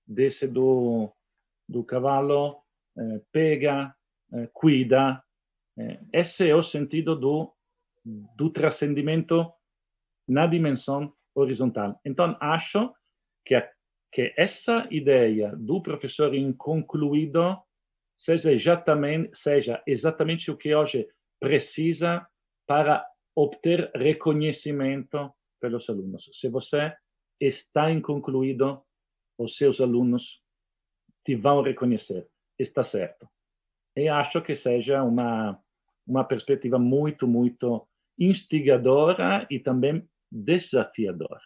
desce do cavalo, pega, cuida. Esse é o sentido do transcendimento na dimensão horizontal. Então, acho que essa ideia do professor inconcluído seja exatamente o que hoje precisa para obter reconhecimento pelos alunos. Se você está inconcluído, os seus alunos te vão reconhecer. Está certo. E acho que seja uma perspectiva muito, muito instigadora e também desafiadora.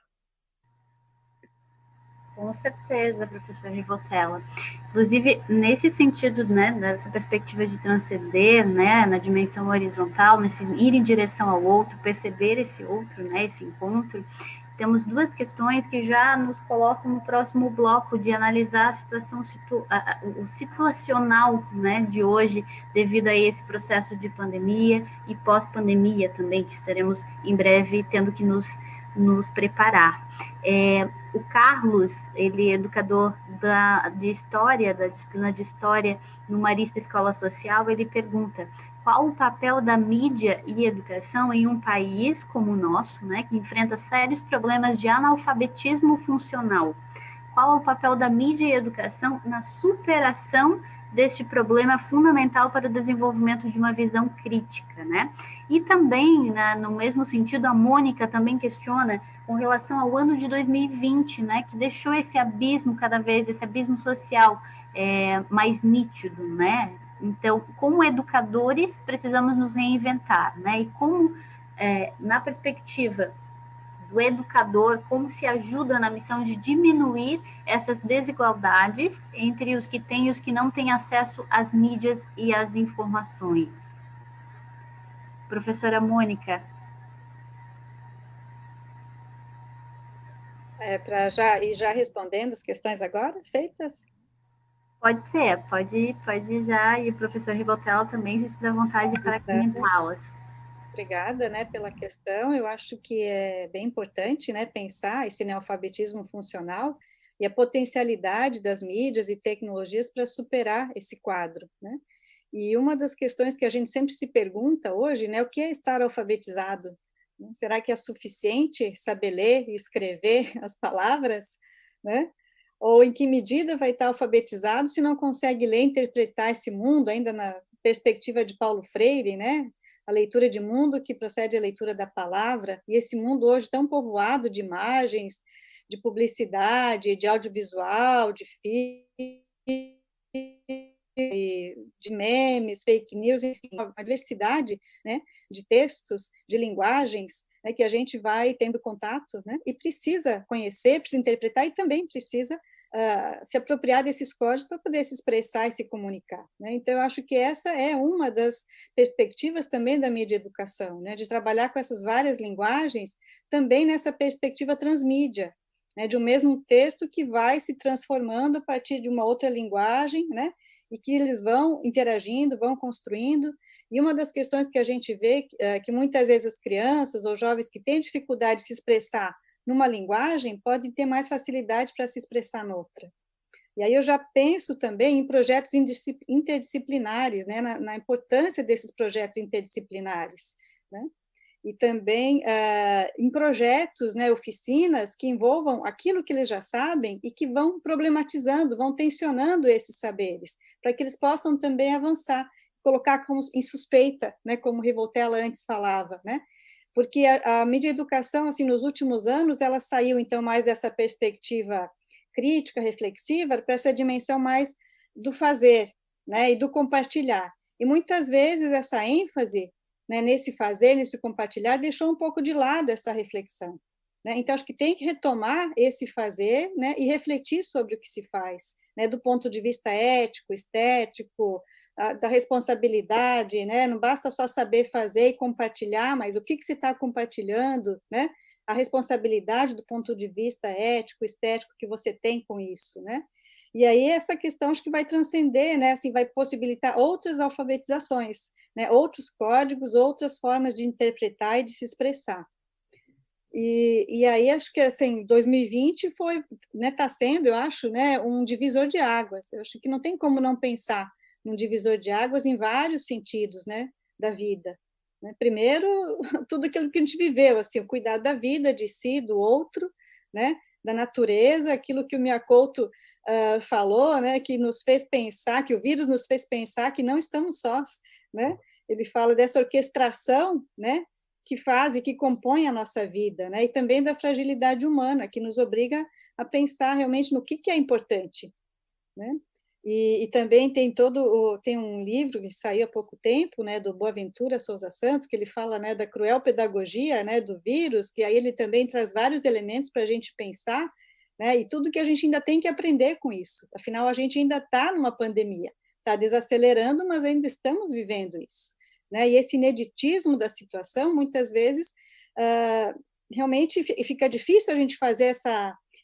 Com certeza, professor Rivotella. Inclusive, nesse sentido, né, dessa perspectiva de transcender, né, na dimensão horizontal, nesse ir em direção ao outro, perceber esse outro, né, esse encontro, temos duas questões que já nos colocam no próximo bloco de analisar a situação o situacional, né, de hoje, devido a esse processo de pandemia e pós-pandemia também, que estaremos em breve tendo que nos preparar. O Carlos, ele é educador de História, da disciplina de História no Marista Escola Social, ele pergunta: qual o papel da mídia e educação em um país como o nosso, né, que enfrenta sérios problemas de analfabetismo funcional? Qual é o papel da mídia e educação na superação deste problema fundamental para o desenvolvimento de uma visão crítica, né? E também, né, no mesmo sentido, a Mônica também questiona com relação ao ano de 2020, né, que deixou esse abismo esse abismo social mais nítido, né? Então, como educadores, precisamos nos reinventar, né? E como, na perspectiva do educador, como se ajuda na missão de diminuir essas desigualdades entre os que têm e os que não têm acesso às mídias e às informações. Professora Mônica. Para já respondendo as questões agora feitas? Pode ser, pode já, e o professor Rivotella também se dá vontade para comentá-las. Obrigada, né, pela questão. Eu acho que é bem importante, né, pensar esse neoalfabetismo funcional e a potencialidade das mídias e tecnologias para superar esse quadro, né? E uma das questões que a gente sempre se pergunta hoje, né, o que é estar alfabetizado? Será que é suficiente saber ler e escrever as palavras, né? Ou em que medida vai estar alfabetizado se não consegue ler e interpretar esse mundo, ainda na perspectiva de Paulo Freire, né? A leitura de mundo que procede à leitura da palavra, e esse mundo hoje tão povoado de imagens, de publicidade, de audiovisual, de memes, fake news, enfim, uma diversidade, né, de textos, de linguagens, né, que a gente vai tendo contato, né, e precisa conhecer, precisa interpretar e também precisa se apropriar desses códigos para poder se expressar e se comunicar, né? Então, eu acho que essa é uma das perspectivas também da mídia educação, né, de trabalhar com essas várias linguagens, também nessa perspectiva transmídia, né, de um mesmo texto que vai se transformando a partir de uma outra linguagem, né, e que eles vão interagindo, vão construindo, e uma das questões que a gente vê que muitas vezes as crianças ou jovens que têm dificuldade de se expressar numa linguagem podem ter mais facilidade para se expressar noutra. E aí eu já penso também em projetos interdisciplinares, né, na importância desses projetos interdisciplinares, né? E também em projetos, né, oficinas que envolvam aquilo que eles já sabem e que vão problematizando, vão tensionando esses saberes, para que eles possam também avançar, colocar em suspeita, né, como Rivotella antes falava, né? Porque a mídia educação, assim, nos últimos anos, ela saiu, então, mais dessa perspectiva crítica, reflexiva, para essa dimensão mais do fazer, né, e do compartilhar. E muitas vezes essa ênfase, né, nesse fazer, nesse compartilhar, deixou um pouco de lado essa reflexão, né? Então, acho que tem que retomar esse fazer, né, e refletir sobre o que se faz, né, do ponto de vista ético, estético, da responsabilidade, né? Não basta só saber fazer e compartilhar, mas o que você está compartilhando, né? A responsabilidade do ponto de vista ético, estético que você tem com isso, né? E aí essa questão acho que vai transcender, né? Assim, vai possibilitar outras alfabetizações, né? Outros códigos, outras formas de interpretar e de se expressar. E aí acho que assim 2020 foi, né? Está sendo, eu acho, né? Um divisor de águas. Eu acho que não tem como não pensar num divisor de águas em vários sentidos, né? Da vida. Né? Primeiro, tudo aquilo que a gente viveu, assim, o cuidado da vida, de si, do outro, né? Da natureza, aquilo que o Miyakoto falou, né? Que nos fez pensar, que o vírus nos fez pensar que não estamos sós, né? Ele fala dessa orquestração, né? Que faz e que compõe a nossa vida, né? E também da fragilidade humana, que nos obriga a pensar realmente no que é importante, né? E também tem um livro que saiu há pouco tempo, né, do Boaventura Souza Santos, que ele fala, né, da cruel pedagogia, né, do vírus, que aí ele também traz vários elementos para a gente pensar, né, e tudo que a gente ainda tem que aprender com isso. Afinal, a gente ainda está numa pandemia, está desacelerando, mas ainda estamos vivendo isso, né? E esse ineditismo da situação, muitas vezes, realmente fica difícil a gente fazer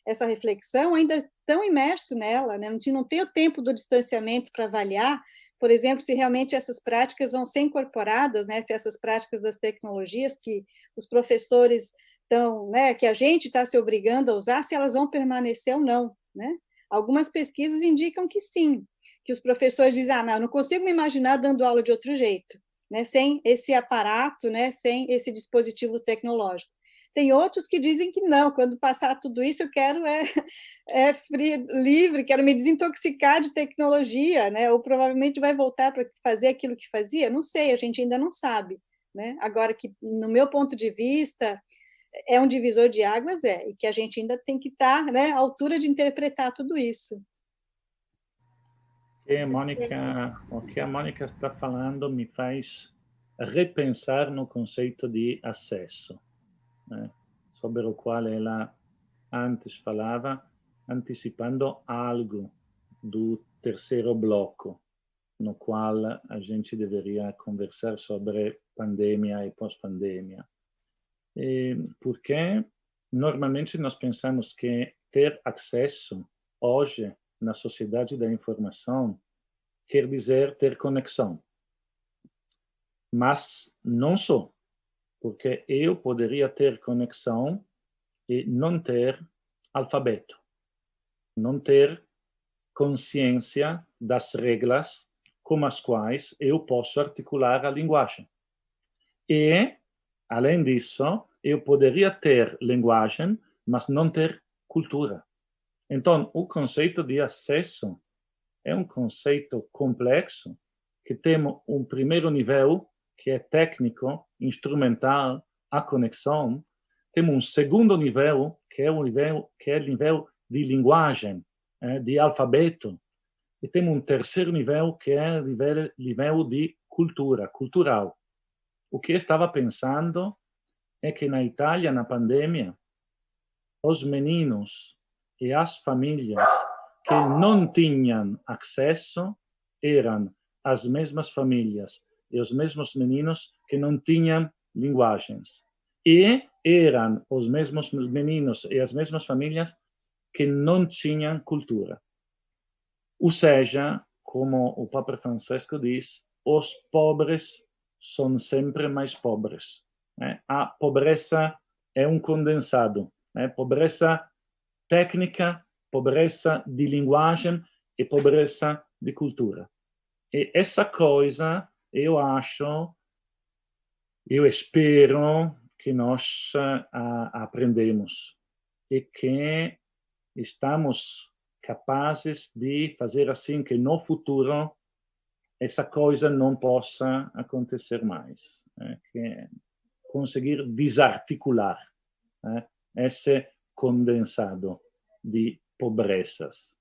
essa reflexão, ainda tão imerso nela, né? A gente não tem o tempo do distanciamento para avaliar, por exemplo, se realmente essas práticas vão ser incorporadas, né? Se essas práticas das tecnologias que os professores estão, né? Que a gente está se obrigando a usar, se elas vão permanecer ou não, né? Algumas pesquisas indicam que sim, que os professores dizem, não, eu não consigo me imaginar dando aula de outro jeito, né? Sem esse aparato, né? Sem esse dispositivo tecnológico. Tem outros que dizem que não, quando passar tudo isso eu quero livre, quero me desintoxicar de tecnologia, né? Ou provavelmente vai voltar para fazer aquilo que fazia, não sei, a gente ainda não sabe, né? Agora que, no meu ponto de vista, é um divisor de águas, e que a gente ainda tem que estar, né, à altura de interpretar tudo isso. O que a Mônica está falando me faz repensar no conceito de acesso, né, sobre o qual ela antes falava, antecipando algo do terceiro bloco, no qual a gente deveria conversar sobre pandemia e pós-pandemia. Porque normalmente nós pensamos que ter acesso hoje na sociedade da informação quer dizer ter conexão. Mas não só, porque eu poderia ter conexão e não ter alfabeto, não ter consciência das regras com as quais eu posso articular a linguagem. E, além disso, eu poderia ter linguagem, mas não ter cultura. Então, o conceito de acesso é um conceito complexo que tem um primeiro nível, que é técnico, instrumental, a conexão. Temos um segundo nível, que é o nível de linguagem, de alfabeto. E temos um terceiro nível, que é o nível de cultura, cultural. O que eu estava pensando é que na Itália, na pandemia, os meninos e as famílias que não tinham acesso eram as mesmas famílias e os mesmos meninos que não tinham linguagens. E eram os mesmos meninos e as mesmas famílias que não tinham cultura. Ou seja, como o Papa Francisco diz, os pobres são sempre mais pobres. A pobreza é um condensado. Pobreza técnica, pobreza de linguagem e pobreza de cultura. E essa coisa, eu espero que nós aprendemos e que estamos capazes de fazer assim que no futuro essa coisa não possa acontecer mais. Que conseguir desarticular esse condensado de pobrezas.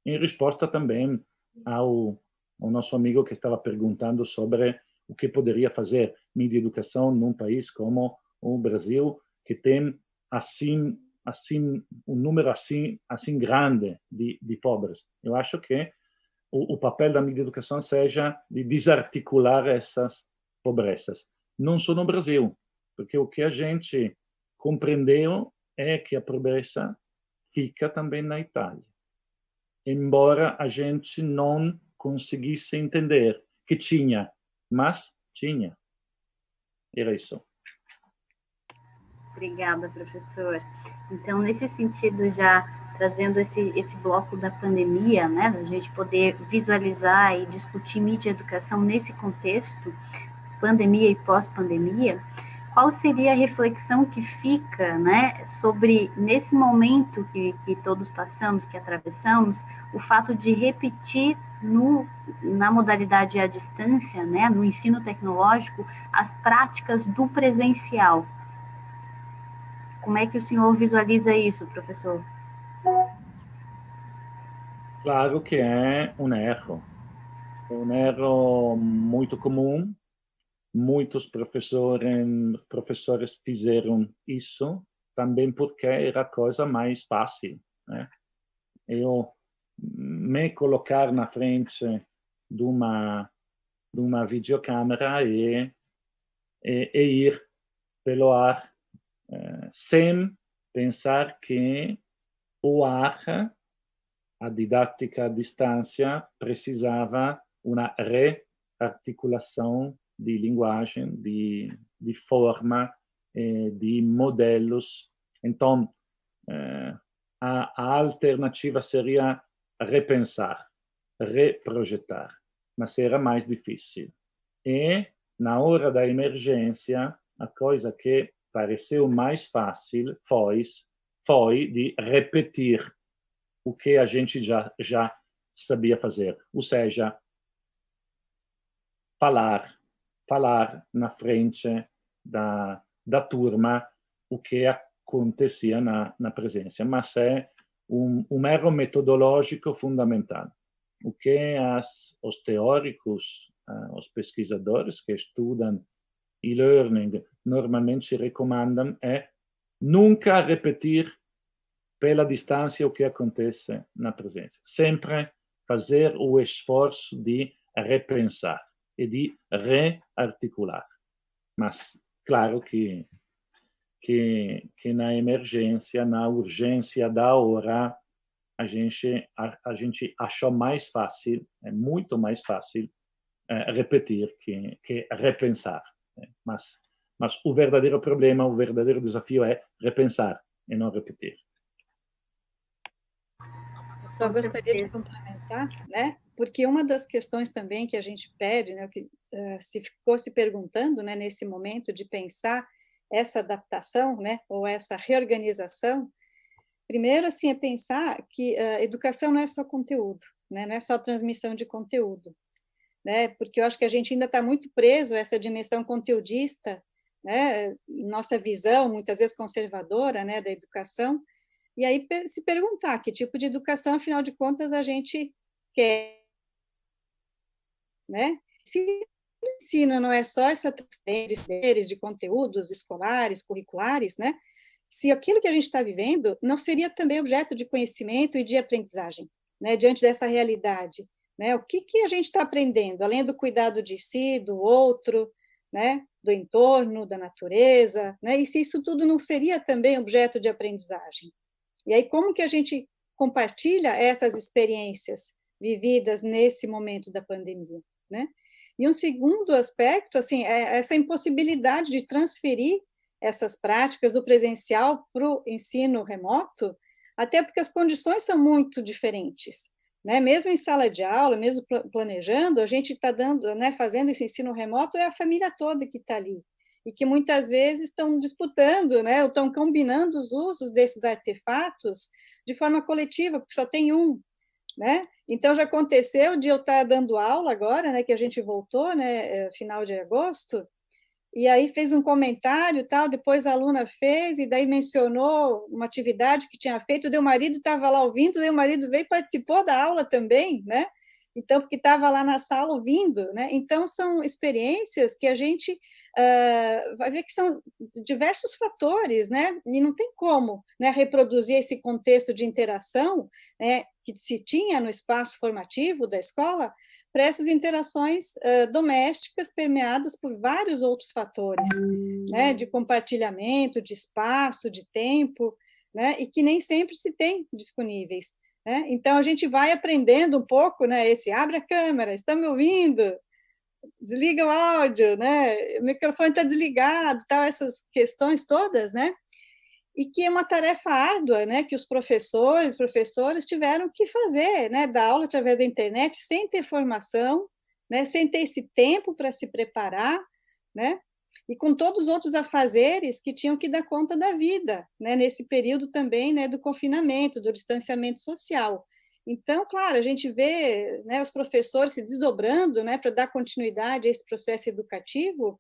Em resposta também ao nosso amigo que estava perguntando sobre o que poderia fazer mídia e educação num país como o Brasil, que tem assim, um número assim grande de pobres. Eu acho que o papel da mídia de educação seja de desarticular essas pobrezas. Não só no Brasil, porque o que a gente compreendeu é que a pobreza fica também na Itália. Embora a gente não conseguisse entender que tinha, mas tinha. Era isso. Obrigada, professor. Então, nesse sentido, já trazendo esse bloco da pandemia, né, a gente poder visualizar e discutir mídia e educação nesse contexto, pandemia e pós-pandemia, qual seria a reflexão que fica, né, sobre, nesse momento que todos passamos, que atravessamos, o fato de repetir na modalidade à distância, né, no ensino tecnológico, as práticas do presencial. Como é que o senhor visualiza isso, professor? Claro que é um erro. É um erro muito comum. Muitos professores fizeram isso também porque era a coisa mais fácil, né? Eu me colocar na frente de uma videocâmera e ir pelo ar sem pensar que o ar, a didática à distância, precisava uma rearticulação de linguagem, de forma, de modelos. Então, a alternativa seria repensar, reprojetar, mas era mais difícil. E, na hora da emergência, a coisa que pareceu mais fácil foi de repetir o que a gente já sabia fazer, ou seja, falar na frente da turma o que acontecia na presença, mas é um erro metodológico fundamental. O que os teóricos, os pesquisadores que estudam e-learning normalmente recomendam é nunca repetir pela distância o que acontece na presença. Sempre fazer o esforço de repensar e de rearticular. Mas, claro que na emergência, na urgência da hora, a gente achou mais fácil, é muito mais fácil repetir que repensar. Mas o verdadeiro problema, o verdadeiro desafio é repensar e não repetir. Só gostaria de complementar, né? Porque uma das questões também que a gente pede, né, que se ficou se perguntando, né, nesse momento de pensar essa adaptação, né, ou essa reorganização, primeiro assim é pensar que a educação não é só conteúdo, né, não é só transmissão de conteúdo, né? Porque eu acho que a gente ainda está muito preso a essa dimensão conteudista, né? Nossa visão muitas vezes conservadora, né, da educação. E aí se perguntar que tipo de educação, afinal de contas, a gente quer, né? Se o ensino não é só essa transferência de conteúdos escolares, curriculares, né? Se aquilo que a gente está vivendo não seria também objeto de conhecimento e de aprendizagem, né? Diante dessa realidade, né? O que a gente está aprendendo, além do cuidado de si, do outro, né? Do entorno, da natureza, né? E se isso tudo não seria também objeto de aprendizagem? E aí, como que a gente compartilha essas experiências vividas nesse momento da pandemia, né? E um segundo aspecto, assim, é essa impossibilidade de transferir essas práticas do presencial para o ensino remoto, até porque as condições são muito diferentes, né? Mesmo em sala de aula, mesmo planejando, a gente está dando, né, fazendo esse ensino remoto, é a família toda que está ali, e que muitas vezes estão disputando, né, ou estão combinando os usos desses artefatos de forma coletiva, porque só tem um, né? Então, já aconteceu de eu estar dando aula agora, né, que a gente voltou, né, final de agosto, e aí fez um comentário, tal, depois a aluna fez, e daí mencionou uma atividade que tinha feito, daí o marido estava lá ouvindo, daí o marido veio e participou da aula também, né? Então, porque estava lá na sala ouvindo, né? Então, são experiências que a gente vai ver que são diversos fatores, né? E não tem como, né, reproduzir esse contexto de interação, né, que se tinha no espaço formativo da escola, para essas interações domésticas permeadas por vários outros fatores, né, de compartilhamento, de espaço, de tempo, né, e que nem sempre se tem disponíveis, né? Então, a gente vai aprendendo um pouco, né, esse abre a câmera, estão me ouvindo? Desliga o áudio, né? O microfone está desligado, tal, essas questões todas, né? E que é uma tarefa árdua, né, que os professores tiveram que fazer, né, dar aula através da internet sem ter formação, né, sem ter esse tempo para se preparar, né, e com todos os outros afazeres que tinham que dar conta da vida, né, nesse período também, né, do confinamento, do distanciamento social. Então, claro, a gente vê, né, os professores se desdobrando, né, para dar continuidade a esse processo educativo,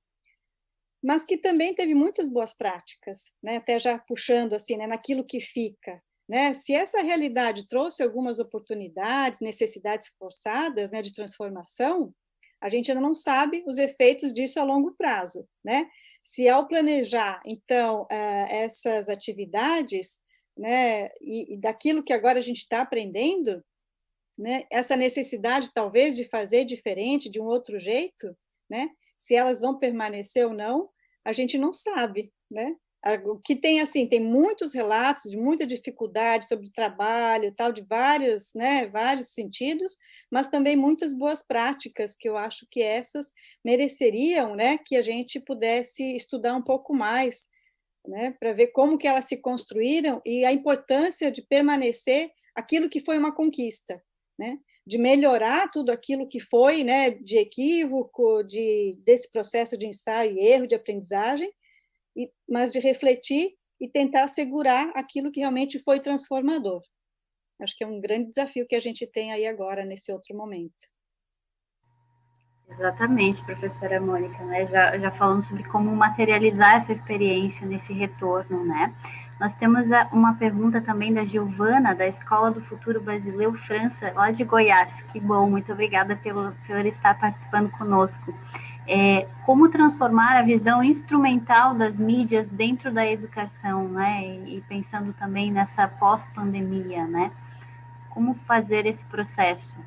mas que também teve muitas boas práticas, né? Até já puxando assim, né, naquilo que fica, né? Se essa realidade trouxe algumas oportunidades, necessidades forçadas, né, de transformação, a gente ainda não sabe os efeitos disso a longo prazo, né? Se ao planejar, então, essas atividades, né, e daquilo que agora a gente está aprendendo, né, essa necessidade talvez de fazer diferente, de um outro jeito, né? Se elas vão permanecer ou não, a gente não sabe, né? O que tem assim, tem muitos relatos de muita dificuldade sobre trabalho, tal, de vários, né, vários sentidos, mas também muitas boas práticas que eu acho que essas mereceriam, né, que a gente pudesse estudar um pouco mais, né, para ver como que elas se construíram e a importância de permanecer aquilo que foi uma conquista, né? De melhorar tudo aquilo que foi, né, de equívoco, desse processo de ensaio e erro, de aprendizagem, mas de refletir e tentar segurar aquilo que realmente foi transformador. Acho que é um grande desafio que a gente tem aí agora, nesse outro momento. Exatamente, professora Mônica, né? Já falando sobre como materializar essa experiência nesse retorno, né? Nós temos uma pergunta também da Giovana, da Escola do Futuro Brasileiro França, lá de Goiás. Que bom, muito obrigada por estar participando conosco. Como transformar a visão instrumental das mídias dentro da educação, né? E pensando também nessa pós-pandemia, né? Como fazer esse processo?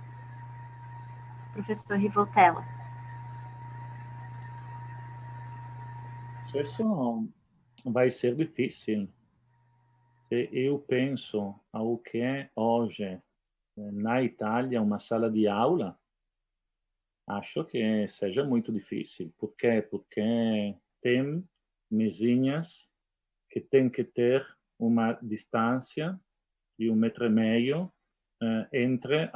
Professor Rivoltella. Isso vai ser difícil. Se eu penso ao que é hoje na Itália uma sala de aula, acho que seja muito difícil. Por quê? Porque tem mesinhas que têm que ter uma distância de 1,5 metro entre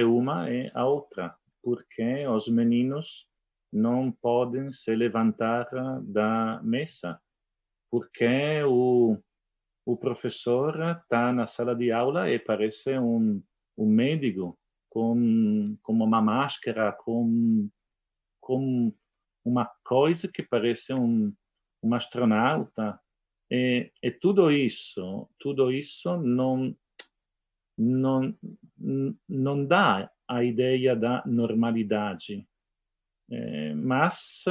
uma e a outra, porque os meninos não podem se levantar da mesa, porque o professor está na sala de aula e parece um médico com uma máscara, com uma coisa que parece um astronauta. E tudo isso não dá a ideia da normalidade, mas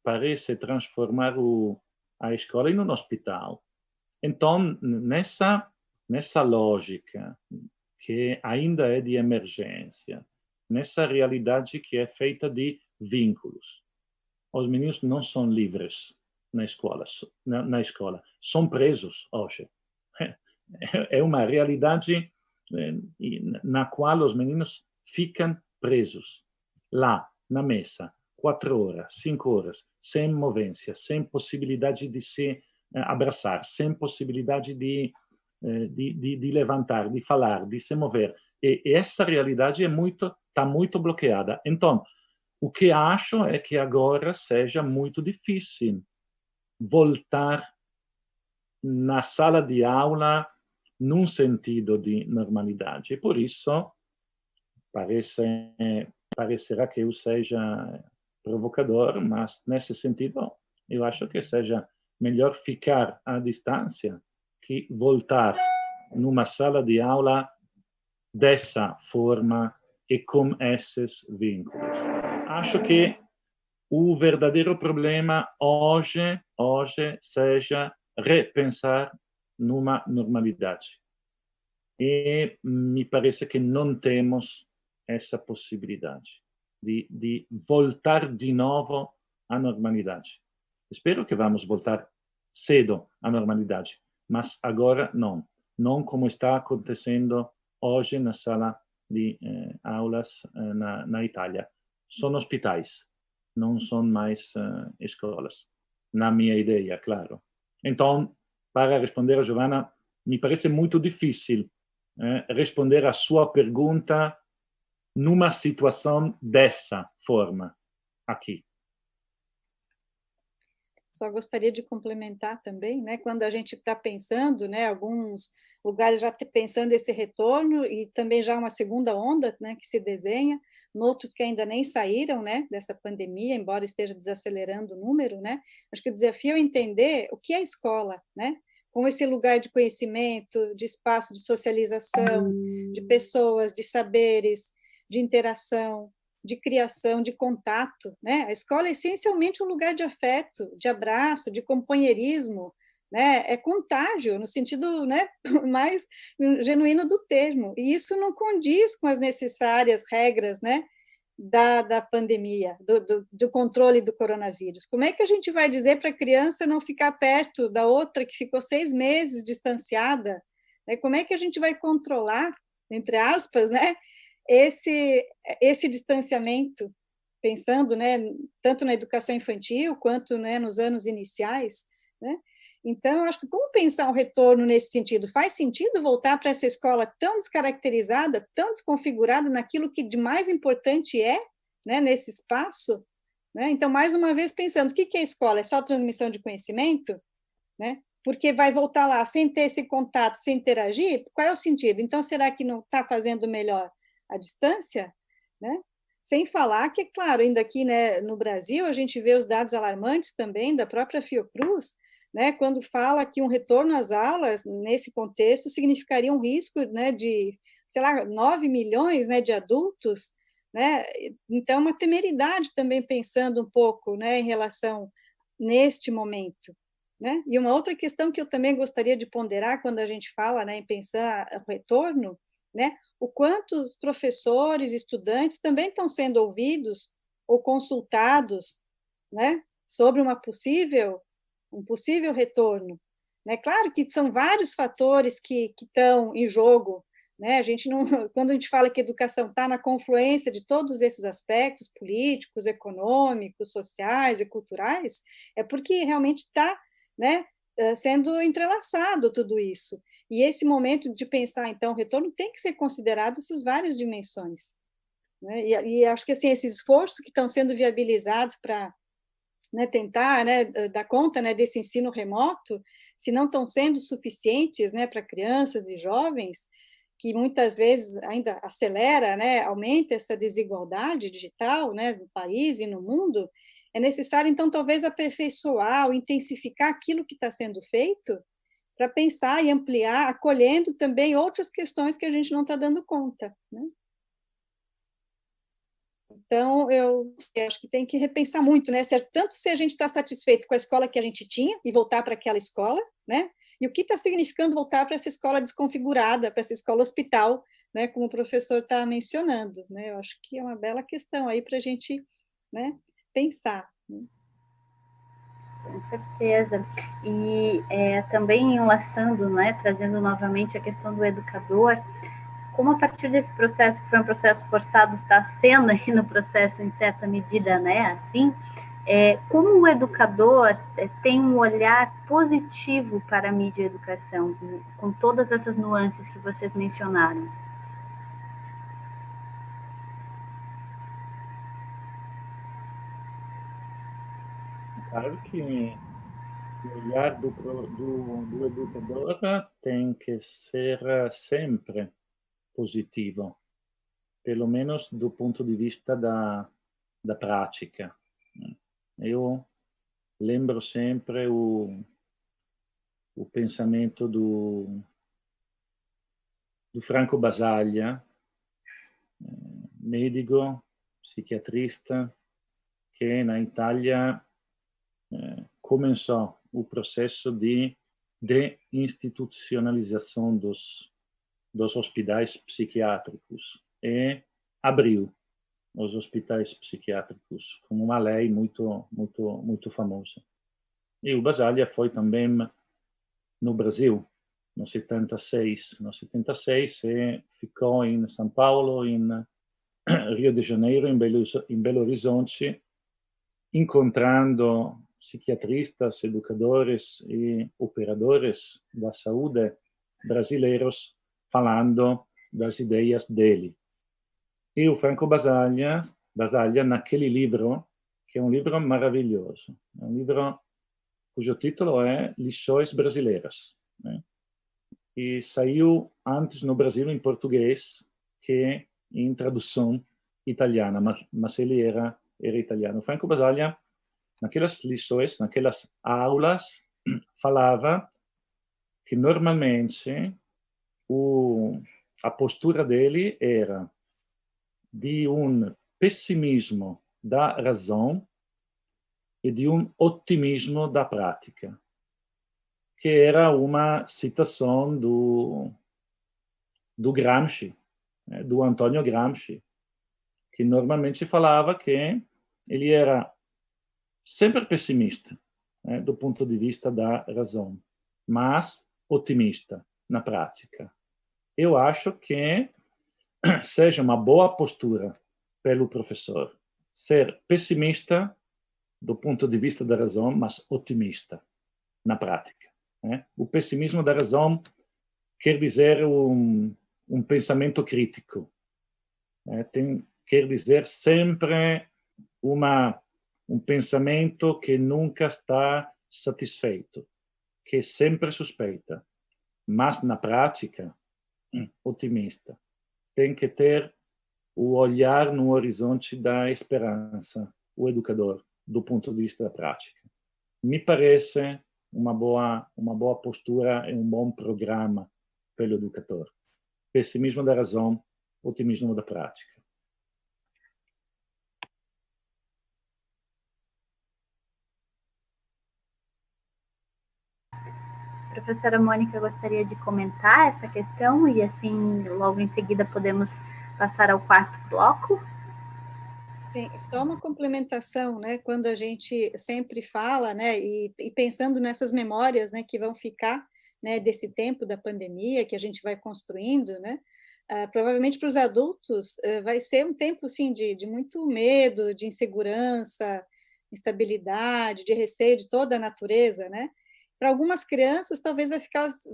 parece transformar a escola em um hospital. Então, nessa lógica que ainda é de emergência, nessa realidade que é feita de vínculos, os meninos não são livres na escola, são presos hoje. É uma realidade na qual os meninos ficam presos, lá, na mesa, 4 horas, 5 horas, sem movência, sem possibilidade de se abraçar, sem possibilidade de levantar, de falar, de se mover. E essa realidade está muito bloqueada. Então, o que acho é que agora seja muito difícil voltar na sala de aula num sentido de normalidade. E por isso, parecerá que eu seja provocador, mas nesse sentido, eu acho que seja melhor ficar à distância que voltar numa sala de aula dessa forma e com esses vínculos. Acho que o verdadeiro problema hoje seja repensar numa normalidade. E me parece que não temos essa possibilidade de voltar de novo à normalidade. Espero que vamos voltar cedo à normalidade, mas agora não. Não como está acontecendo hoje na sala de aulas na Itália. São hospitais, não são mais escolas. Na minha ideia, claro. Então, para responder a Giovanna, me parece muito difícil responder à sua pergunta numa situação dessa forma aqui. Só gostaria de complementar também, né, quando a gente está pensando, né, alguns lugares já pensando esse retorno e também já uma segunda onda, né, que se desenha, outros que ainda nem saíram, né, dessa pandemia, embora esteja desacelerando o número, né, acho que o desafio é entender o que é a escola, né, como esse lugar de conhecimento, de espaço de socialização, de pessoas, de saberes, de interação, de criação, de contato, né? A escola é essencialmente um lugar de afeto, de abraço, de companheirismo, né? É contágio, no sentido, né, mais genuíno do termo, e isso não condiz com as necessárias regras, né, da pandemia, do controle do coronavírus. Como é que a gente vai dizer para a criança não ficar perto da outra que ficou 6 meses distanciada? Né? Como é que a gente vai controlar, entre aspas, né, esse distanciamento, pensando, né, tanto na educação infantil quanto, né, nos anos iniciais, né? Então, eu acho que como pensar um retorno nesse sentido? Faz sentido voltar para essa escola tão descaracterizada, tão desconfigurada naquilo que de mais importante é, né, nesse espaço? Né? Então, mais uma vez, pensando, o que é escola? É só transmissão de conhecimento? Né? Porque vai voltar lá sem ter esse contato, sem interagir? Qual é o sentido? Então, será que não está fazendo melhor à distância? Né? Sem falar que, claro, ainda aqui, né, no Brasil, a gente vê os dados alarmantes também da própria Fiocruz, né, quando fala que um retorno às aulas, nesse contexto, significaria um risco, né, de, sei lá, 9 milhões, né, de adultos, né, então uma temeridade também pensando um pouco, né, em relação neste momento, né, e uma outra questão que eu também gostaria de ponderar quando a gente fala, né, em pensar o retorno, né, o quanto os professores, estudantes também estão sendo ouvidos ou consultados, né, sobre um possível retorno. Né? Claro que são vários fatores que estão em jogo, né? A gente não, quando a gente fala que a educação está na confluência de todos esses aspectos políticos, econômicos, sociais e culturais, é porque realmente está, né, sendo entrelaçado tudo isso. E esse momento de pensar, então, o retorno tem que ser considerado essas várias dimensões. Né? E acho que assim, esse esforço que estão sendo viabilizados para, né, tentar, né, dar conta, né, desse ensino remoto, se não estão sendo suficientes, né, para crianças e jovens, que muitas vezes ainda acelera, né, aumenta essa desigualdade digital, né, no país e no mundo, é necessário, então, talvez aperfeiçoar ou intensificar aquilo que está sendo feito para pensar e ampliar, acolhendo também outras questões que a gente não está dando conta, né? Então, eu acho que tem que repensar muito, né? Tanto se a gente está satisfeito com a escola que a gente tinha e voltar para aquela escola, né? E o que está significando voltar para essa escola desconfigurada, para essa escola hospital, né? Como o professor está mencionando, né? Eu acho que é uma bela questão aí para a gente, né, pensar. Né? Com certeza. E também enlaçando, né, trazendo novamente a questão do educador, como a partir desse processo, que foi um processo forçado, está sendo aí no processo em certa medida, né, assim, como o educador tem um olhar positivo para a mídia e a educação, com todas essas nuances que vocês mencionaram? Claro que o olhar do educador tem que ser sempre positivo, pelo menos do ponto de vista da prática. Eu lembro sempre o pensamento do Franco Basaglia, medico, psiquiatrista, que na Itália começou o processo de deinstitucionalização dos hospitais psiquiátricos e abriu os hospitais psiquiátricos com uma lei muito famosa. E o Basaglia foi também no Brasil, no 76. No 76 e ficou em São Paulo, em Rio de Janeiro, em Belo Horizonte, encontrando psiquiatristas, educadores e operadores da saúde brasileiros falando das ideias dele. E o Franco Basaglia, naquele livro, que é um livro maravilhoso, é um livro cujo título é Lições Brasileiras, né? E saiu antes no Brasil em português que em tradução italiana, mas ele era italiano. Franco Basaglia, naquelas lições, naquelas aulas, falava que normalmente a postura dele era de um pessimismo da razão e de um otimismo da prática, que era uma citação do Gramsci, do Antônio Gramsci, que normalmente falava que ele era sempre pessimista, do ponto de vista da razão, mas otimista na prática. Eu acho que seja uma boa postura pelo professor ser pessimista do ponto de vista da razão, mas otimista na prática. O pessimismo da razão quer dizer um pensamento crítico. Quer dizer sempre um pensamento que nunca está satisfeito, que sempre suspeita, mas na prática, otimista. Tem que ter o olhar no horizonte da esperança, o educador, do ponto de vista da prática. Me parece uma boa postura e um bom programa pelo educador. Pessimismo da razão, otimismo da prática. Professora Mônica, gostaria de comentar essa questão e, assim, logo em seguida podemos passar ao quarto bloco? Sim, só uma complementação, né? Quando a gente sempre fala, né? E pensando nessas memórias, né? Que vão ficar, né? Desse tempo da pandemia que a gente vai construindo, né? Provavelmente para os adultos vai ser um tempo, sim, de muito medo, de insegurança, instabilidade, de receio de toda a natureza, né? Para algumas crianças, talvez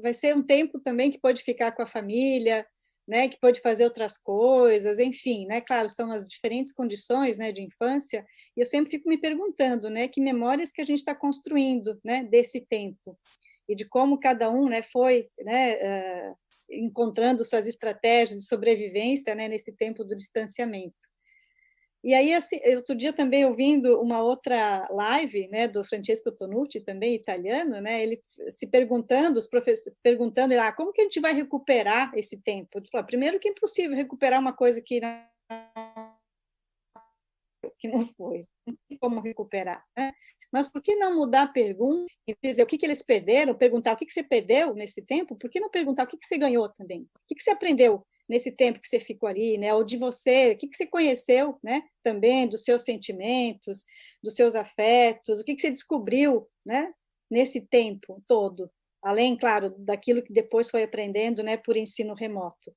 vai ser um tempo também que pode ficar com a família, né, que pode fazer outras coisas, enfim, né, claro, são as diferentes condições, né, de infância, e eu sempre fico me perguntando, né, que memórias que a gente está construindo, né, desse tempo, e de como cada um, né, foi, né, encontrando suas estratégias de sobrevivência, né, nesse tempo do distanciamento. E aí, assim, outro dia também ouvindo uma outra live, né, do Francesco Tonucci, também italiano, né, ele se perguntando, os professores perguntando, como que a gente vai recuperar esse tempo? Ele falou, primeiro que é impossível recuperar uma coisa que não foi, não tem como recuperar, né? Mas por que não mudar a pergunta e dizer o que eles perderam, perguntar o que você perdeu nesse tempo, por que não perguntar o que você ganhou também? O que você aprendeu nesse tempo que você ficou ali, né? Ou de você, o que você conheceu, né? Também dos seus sentimentos, dos seus afetos, o que você descobriu, né? Nesse tempo todo, além, claro, daquilo que depois foi aprendendo, né? Por ensino remoto.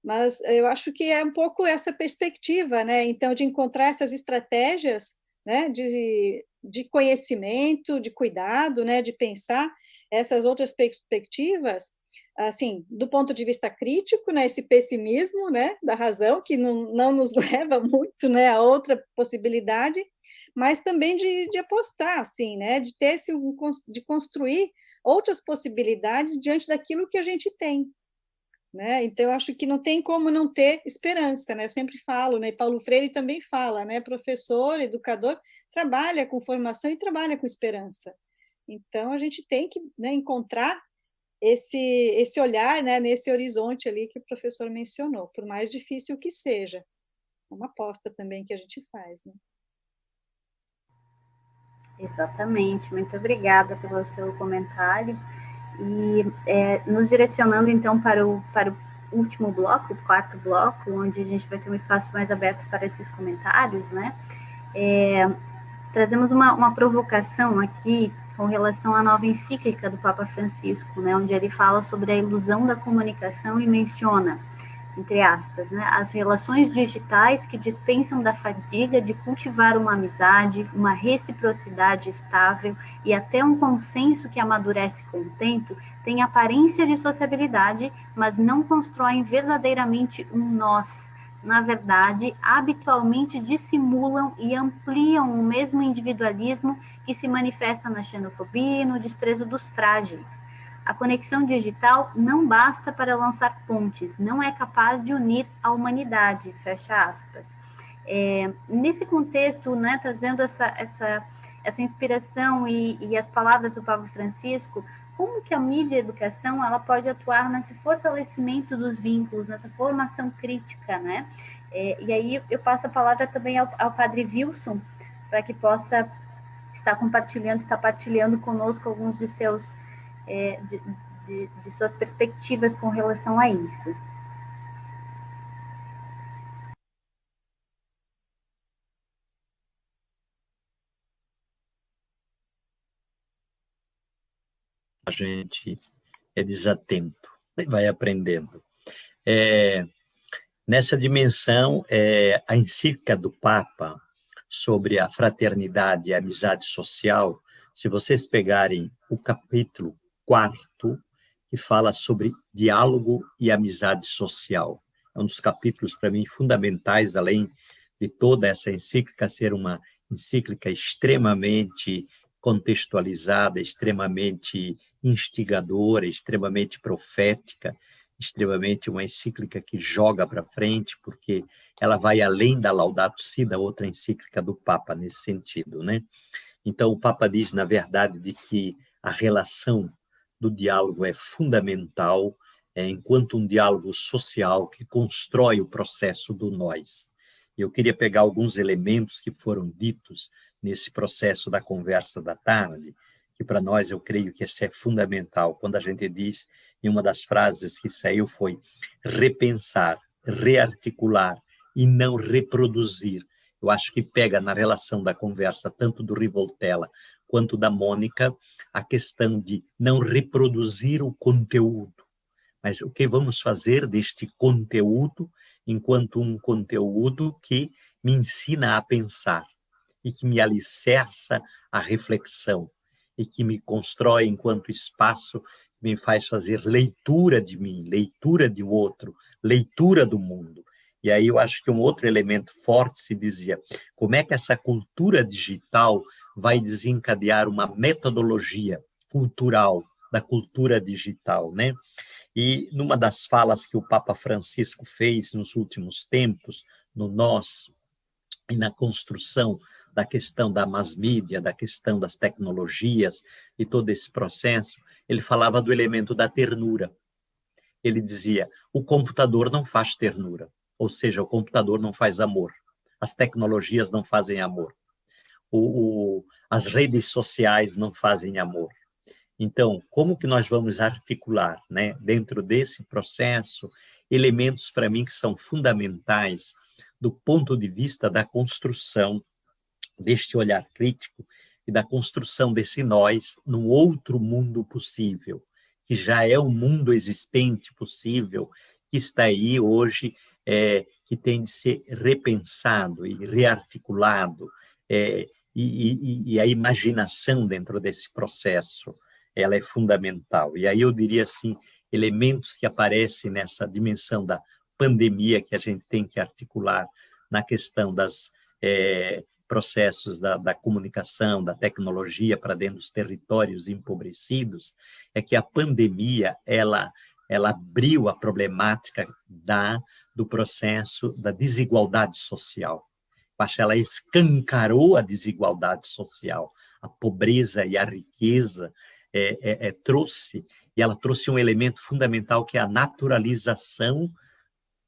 Mas eu acho que é um pouco essa perspectiva, né? Então, de encontrar essas estratégias, né? De conhecimento, de cuidado, né? De pensar essas outras perspectivas, assim, do ponto de vista crítico, né? Esse pessimismo, né? Da razão, que não nos leva muito, né? A outra possibilidade, mas também de apostar, assim, né? De ter de construir outras possibilidades diante daquilo que a gente tem. Né? Então, eu acho que não tem como não ter esperança, né? Eu sempre falo, né? Paulo Freire também fala, né? Professor, educador, trabalha com formação e trabalha com esperança. Então, a gente tem que, né, encontrar esse olhar, né, nesse horizonte ali que o professor mencionou, por mais difícil que seja. É uma aposta também que a gente faz, né? Exatamente, muito obrigada pelo seu comentário. E nos direcionando, então, para o último bloco, o quarto bloco, onde a gente vai ter um espaço mais aberto para esses comentários, né? Trazemos uma provocação aqui com relação à nova encíclica do Papa Francisco, né, onde ele fala sobre a ilusão da comunicação e menciona, entre aspas, né, as relações digitais que dispensam da fadiga de cultivar uma amizade, uma reciprocidade estável e até um consenso que amadurece com o tempo, têm aparência de sociabilidade, mas não constroem verdadeiramente um nós. Na verdade, habitualmente dissimulam e ampliam o mesmo individualismo que se manifesta na xenofobia e no desprezo dos frágeis. A conexão digital não basta para lançar pontes, não é capaz de unir a humanidade, fecha aspas. Nesse contexto, né, trazendo essa inspiração e as palavras do Papa Francisco, como que a mídia e a educação ela pode atuar nesse fortalecimento dos vínculos, nessa formação crítica, né? E aí eu passo a palavra também ao Padre Wilson, para que possa estar partilhando conosco alguns de seus de suas perspectivas com relação a isso. A gente é desatento, vai aprendendo. Nessa dimensão, a encíclica do Papa sobre a fraternidade e a amizade social, se vocês pegarem o capítulo 4º, que fala sobre diálogo e amizade social, é um dos capítulos, para mim, fundamentais, além de toda essa encíclica ser uma encíclica extremamente contextualizada, extremamente instigadora, extremamente profética, extremamente uma encíclica que joga para frente, porque ela vai além da Laudato Si, da outra encíclica do Papa, nesse sentido, né? Então, o Papa diz, na verdade, de que a relação do diálogo é fundamental, enquanto um diálogo social que constrói o processo do nós. Eu queria pegar alguns elementos que foram ditos nesse processo da conversa da tarde, que para nós eu creio que isso é fundamental. Quando a gente diz, e uma das frases que saiu foi repensar, rearticular e não reproduzir. Eu acho que pega na relação da conversa, tanto do Rivoltella quanto da Mônica, a questão de não reproduzir o conteúdo, mas o que vamos fazer deste conteúdo enquanto um conteúdo que me ensina a pensar e que me alicerça a reflexão e que me constrói enquanto espaço, me faz fazer leitura de mim, leitura de outro, leitura do mundo. E aí eu acho que um outro elemento forte se dizia, como é que essa cultura digital vai desencadear uma metodologia cultural da cultura digital, né? E numa das falas que o Papa Francisco fez nos últimos tempos, no Nós, e na construção da questão da mass media, da questão das tecnologias e todo esse processo, ele falava do elemento da ternura. Ele dizia, o computador não faz ternura, ou seja, o computador não faz amor, as tecnologias não fazem amor, as redes sociais não fazem amor. Então, como que nós vamos articular, né, dentro desse processo, elementos para mim que são fundamentais do ponto de vista da construção deste olhar crítico e da construção desse nós num outro mundo possível, que já é um mundo existente possível, que está aí hoje, que tem de ser repensado e rearticulado, e a imaginação dentro desse processo, ela é fundamental. E aí eu diria assim, elementos que aparecem nessa dimensão da pandemia que a gente tem que articular na questão das processos da comunicação, da tecnologia para dentro dos territórios empobrecidos, é que a pandemia, ela abriu a problemática do processo da desigualdade social. Eu acho que ela escancarou a desigualdade social, a pobreza e a riqueza, trouxe e ela trouxe um elemento fundamental que é a naturalização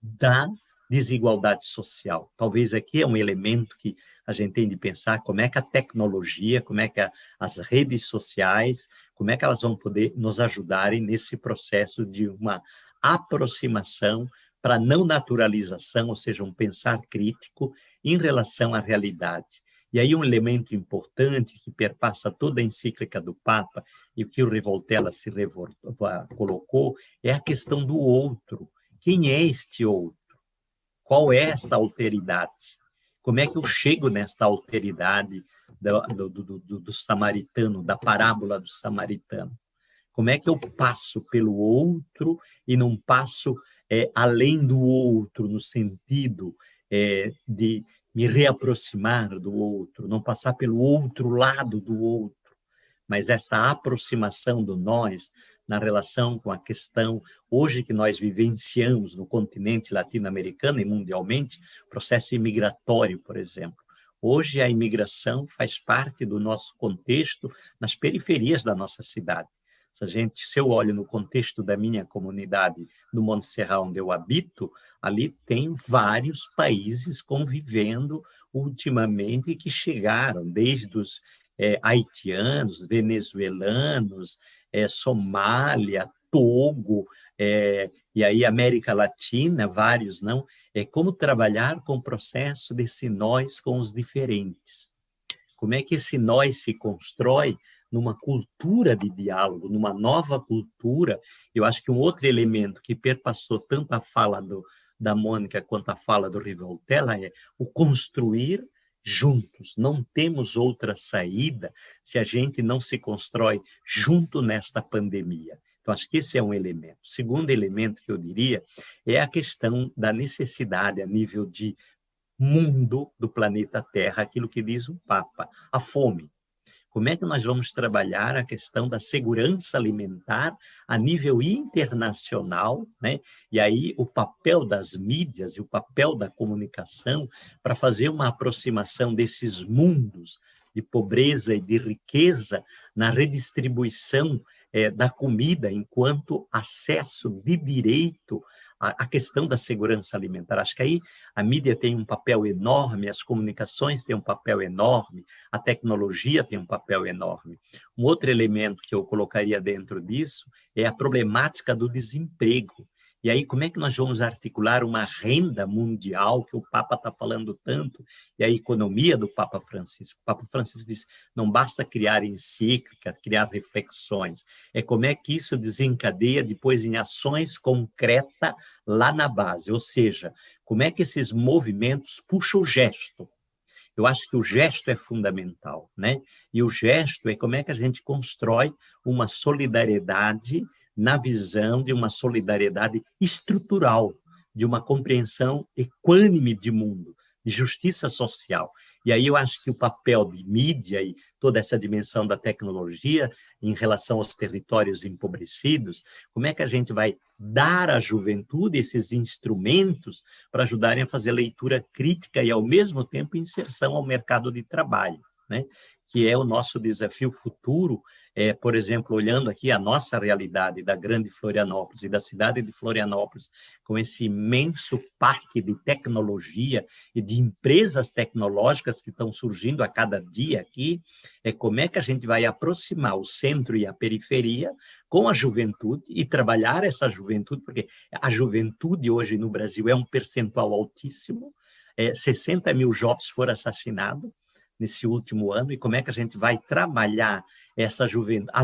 da desigualdade social. Talvez aqui é um elemento que a gente tem de pensar como é que a tecnologia, como é que as redes sociais, como é que elas vão poder nos ajudarem nesse processo de uma aproximação para não naturalização, ou seja, um pensar crítico em relação à realidade. E aí um elemento importante que perpassa toda a encíclica do Papa, e que o Revoltella colocou, é a questão do outro. Quem é este outro? Qual é esta alteridade? Como é que eu chego nesta alteridade do samaritano, da parábola do samaritano? Como é que eu passo pelo outro e não passo além do outro, no sentido de me reaproximar do outro, não passar pelo outro lado do outro, mas essa aproximação do nós na relação com a questão, hoje que nós vivenciamos no continente latino-americano e mundialmente, processo imigratório, por exemplo. Hoje a imigração faz parte do nosso contexto nas periferias da nossa cidade. Se eu olho no contexto da minha comunidade, no Monte Serra, onde eu habito, ali tem vários países convivendo ultimamente que chegaram, desde os haitianos, venezuelanos, Somália, Togo, e aí América Latina, vários, não? Como trabalhar com o processo desse nós com os diferentes. Como é que esse nós se constrói numa cultura de diálogo, numa nova cultura? Eu acho que um outro elemento que perpassou tanto a fala da Mônica quanto a fala do Revoltella é o construir juntos. Não temos outra saída se a gente não se constrói junto nesta pandemia. Então, acho que esse é um elemento. O segundo elemento que eu diria é a questão da necessidade a nível de mundo do planeta Terra, aquilo que diz o Papa, a fome. Como é que nós vamos trabalhar a questão da segurança alimentar a nível internacional, né? E aí o papel das mídias e o papel da comunicação para fazer uma aproximação desses mundos de pobreza e de riqueza na redistribuição da comida enquanto acesso de direito a questão da segurança alimentar. Acho que aí a mídia tem um papel enorme, as comunicações têm um papel enorme, a tecnologia tem um papel enorme. Um outro elemento que eu colocaria dentro disso é a problemática do desemprego. E aí, como é que nós vamos articular uma renda mundial, que o Papa está falando tanto, e a economia do Papa Francisco? O Papa Francisco diz, não basta criar encíclica, criar reflexões, como é que isso desencadeia depois em ações concretas lá na base, ou seja, como é que esses movimentos puxam o gesto. Eu acho que o gesto é fundamental, né? E o gesto é como é que a gente constrói uma solidariedade na visão de uma solidariedade estrutural, de uma compreensão equânime de mundo, de justiça social. E aí eu acho que o papel de mídia e toda essa dimensão da tecnologia em relação aos territórios empobrecidos, como é que a gente vai dar à juventude esses instrumentos para ajudarem a fazer leitura crítica e, ao mesmo tempo, inserção ao mercado de trabalho, né? Que é o nosso desafio futuro, por exemplo, olhando aqui a nossa realidade da grande Florianópolis e da cidade de Florianópolis, com esse imenso parque de tecnologia e de empresas tecnológicas que estão surgindo a cada dia aqui, como é que a gente vai aproximar o centro e a periferia com a juventude e trabalhar essa juventude, porque a juventude hoje no Brasil é um percentual altíssimo, 60 mil jovens foram assassinados nesse último ano, e como é que a gente vai trabalhar as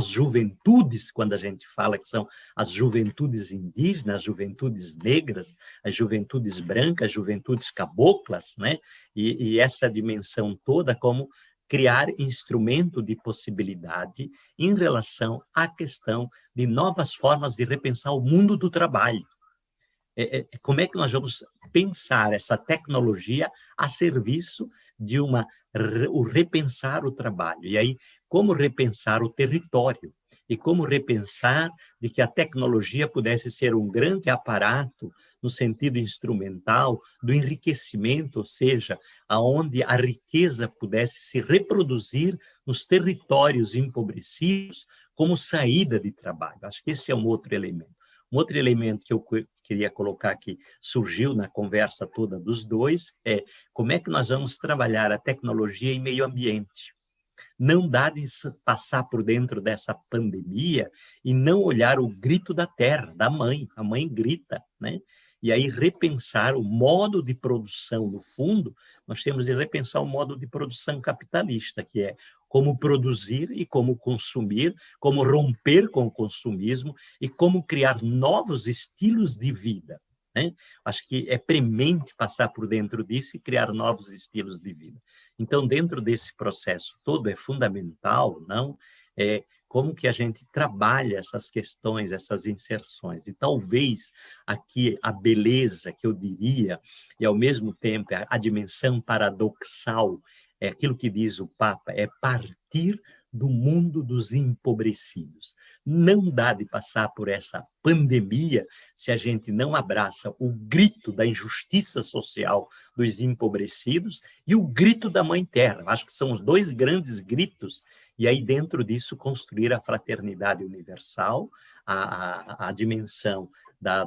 juventudes, quando a gente fala que são as juventudes indígenas, as juventudes negras, as juventudes brancas, as juventudes caboclas, né? E essa dimensão toda, como criar instrumento de possibilidade em relação à questão de novas formas de repensar o mundo do trabalho. Como é que nós vamos pensar essa tecnologia a serviço de uma o repensar o trabalho. E aí, como repensar o território? E como repensar de que a tecnologia pudesse ser um grande aparato no sentido instrumental do enriquecimento, ou seja, aonde a riqueza pudesse se reproduzir nos territórios empobrecidos como saída de trabalho. Acho que esse é um outro elemento. Um outro elemento que eu queria colocar que surgiu na conversa toda dos dois é como é que nós vamos trabalhar a tecnologia em meio ambiente. Não dá de passar por dentro dessa pandemia e não olhar o grito da terra, da mãe. A mãe grita, né? E aí repensar o modo de produção, no fundo, nós temos de repensar o modo de produção capitalista, que é como produzir e como consumir, como romper com o consumismo e como criar novos estilos de vida. Né? Acho que é premente passar por dentro disso e criar novos estilos de vida. Então, dentro desse processo todo, é fundamental, não? Como que a gente trabalha essas questões, essas inserções. E talvez aqui a beleza, que eu diria, e ao mesmo tempo a dimensão paradoxal, é aquilo que diz o Papa, é partir do mundo dos empobrecidos. Não dá de passar por essa pandemia se a gente não abraça o grito da injustiça social dos empobrecidos e o grito da Mãe Terra. Acho que são os dois grandes gritos, e aí dentro disso construir a fraternidade universal, a dimensão da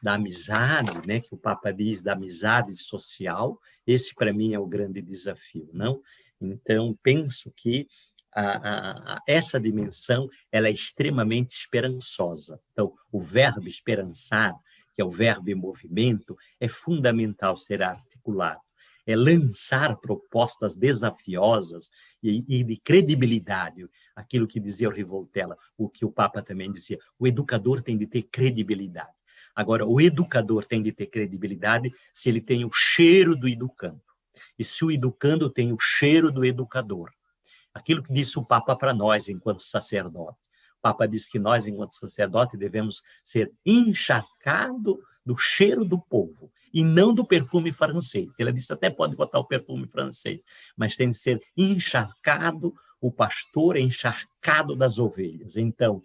amizade, né, que o Papa diz, da amizade social. Esse, para mim, é o grande desafio, não? Então, penso que essa dimensão ela é extremamente esperançosa. Então, o verbo esperançar, que é o verbo em movimento, é fundamental ser articulado. É lançar propostas desafiosas e de credibilidade. Aquilo que dizia o Rivoltella, o que o Papa também dizia, o educador tem de ter credibilidade. Agora, o educador tem de ter credibilidade se ele tem o cheiro do educando. E se o educando tem o cheiro do educador. Aquilo que disse o Papa para nós, enquanto sacerdote. O Papa diz que nós, enquanto sacerdote, devemos ser encharcados do cheiro do povo e não do perfume francês. Ele disse até pode botar o perfume francês, mas tem de ser encharcado, o pastor é encharcado das ovelhas. Então,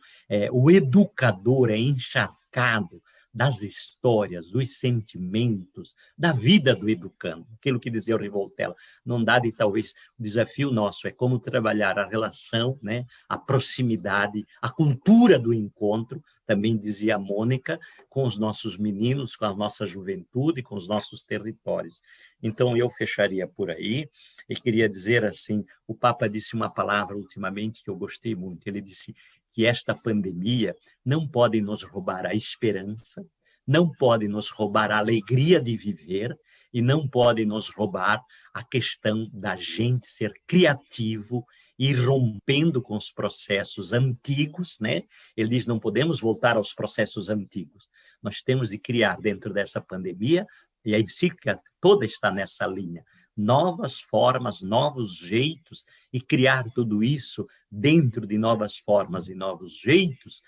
o educador é encharcado das histórias, dos sentimentos, da vida do educando. Aquilo que dizia o Rivoltella, não dá de talvez, o desafio nosso é como trabalhar a relação, né, a proximidade, a cultura do encontro, também dizia a Mônica, com os nossos meninos, com a nossa juventude, com os nossos territórios. Então, eu fecharia por aí e queria dizer assim, o Papa disse uma palavra ultimamente que eu gostei muito, ele disse que esta pandemia não pode nos roubar a esperança, não pode nos roubar a alegria de viver e não pode nos roubar a questão da gente ser criativo e ir rompendo com os processos antigos, né? Ele diz, não podemos voltar aos processos antigos. Nós temos de criar dentro dessa pandemia, e a encíclica toda está nessa linha, novas formas, novos jeitos, e criar tudo isso dentro de novas formas e novos jeitos,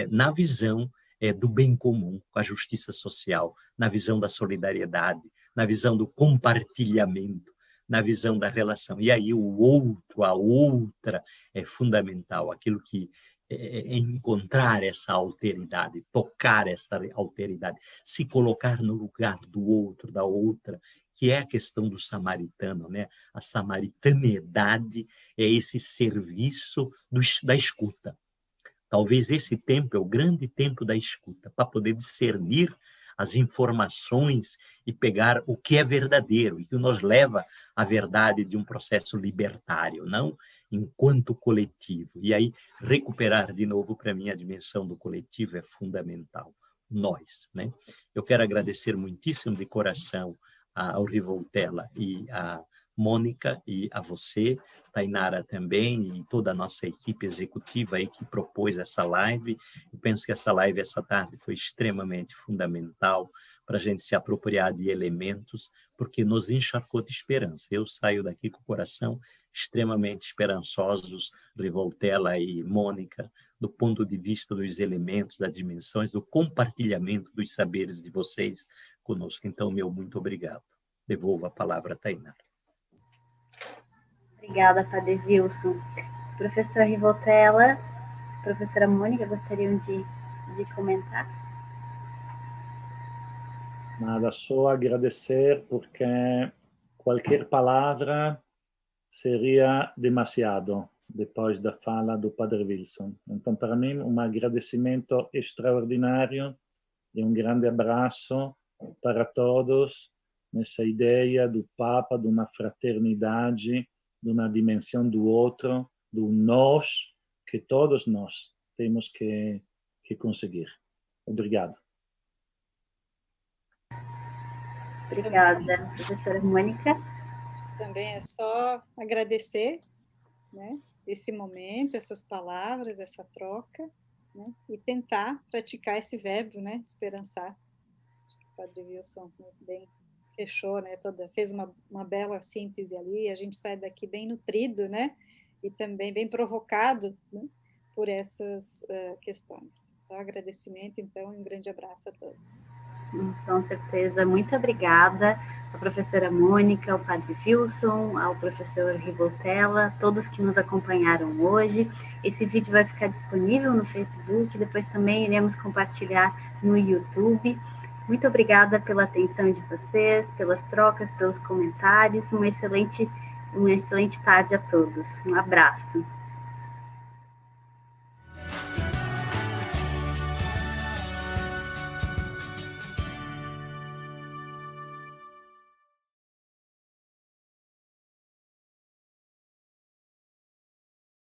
na visão do bem comum, com a justiça social, na visão da solidariedade, na visão do compartilhamento, na visão da relação. E aí o outro, a outra, é fundamental, aquilo que é encontrar essa alteridade, tocar essa alteridade, se colocar no lugar do outro, da outra, que é a questão do samaritano, né? A samaritaniedade é esse serviço da escuta. Talvez esse tempo é o grande tempo da escuta, para poder discernir as informações e pegar o que é verdadeiro, e que nos leva à verdade de um processo libertário, não enquanto coletivo. E aí, recuperar de novo, para mim, a dimensão do coletivo é fundamental. Nós, né? Eu quero agradecer muitíssimo de coração ao Rivoltella e a Mônica e a você, Tainara também, e toda a nossa equipe executiva aí que propôs essa live. Eu penso que essa live, essa tarde, foi extremamente fundamental para a gente se apropriar de elementos, porque nos encharcou de esperança. Eu saio daqui com o coração extremamente esperançosos, Rivoltella e Mônica, do ponto de vista dos elementos, das dimensões, do compartilhamento dos saberes de vocês conosco. Então, meu muito obrigado. Devolvo a palavra a Tainara. Obrigada, Padre Wilson. Professor Rivoltella, professora Mônica, gostariam de comentar? Nada, só agradecer, porque qualquer palavra seria demasiado depois da fala do Padre Wilson. Então, para mim, um agradecimento extraordinário e um grande abraço para todos nessa ideia do Papa, de uma fraternidade, de uma dimensão do outro, do nós, que todos nós temos que conseguir. Obrigado. Obrigada, professora Mônica. Também é só agradecer, né, esse momento, essas palavras, essa troca, né, e tentar praticar esse verbo, né, esperançar. Acho que o Padre Wilson bem fechou, né, fez uma bela síntese ali, a gente sai daqui bem nutrido, né, e também bem provocado, né, por essas questões. Só agradecimento, então, e um grande abraço a todos. Com certeza, muito obrigada à professora Mônica, ao Padre Wilson, ao professor Rivoltella, todos que nos acompanharam hoje. Esse vídeo vai ficar disponível no Facebook, depois também iremos compartilhar no YouTube. Muito obrigada pela atenção de vocês, pelas trocas, pelos comentários. Uma excelente tarde a todos. Um abraço.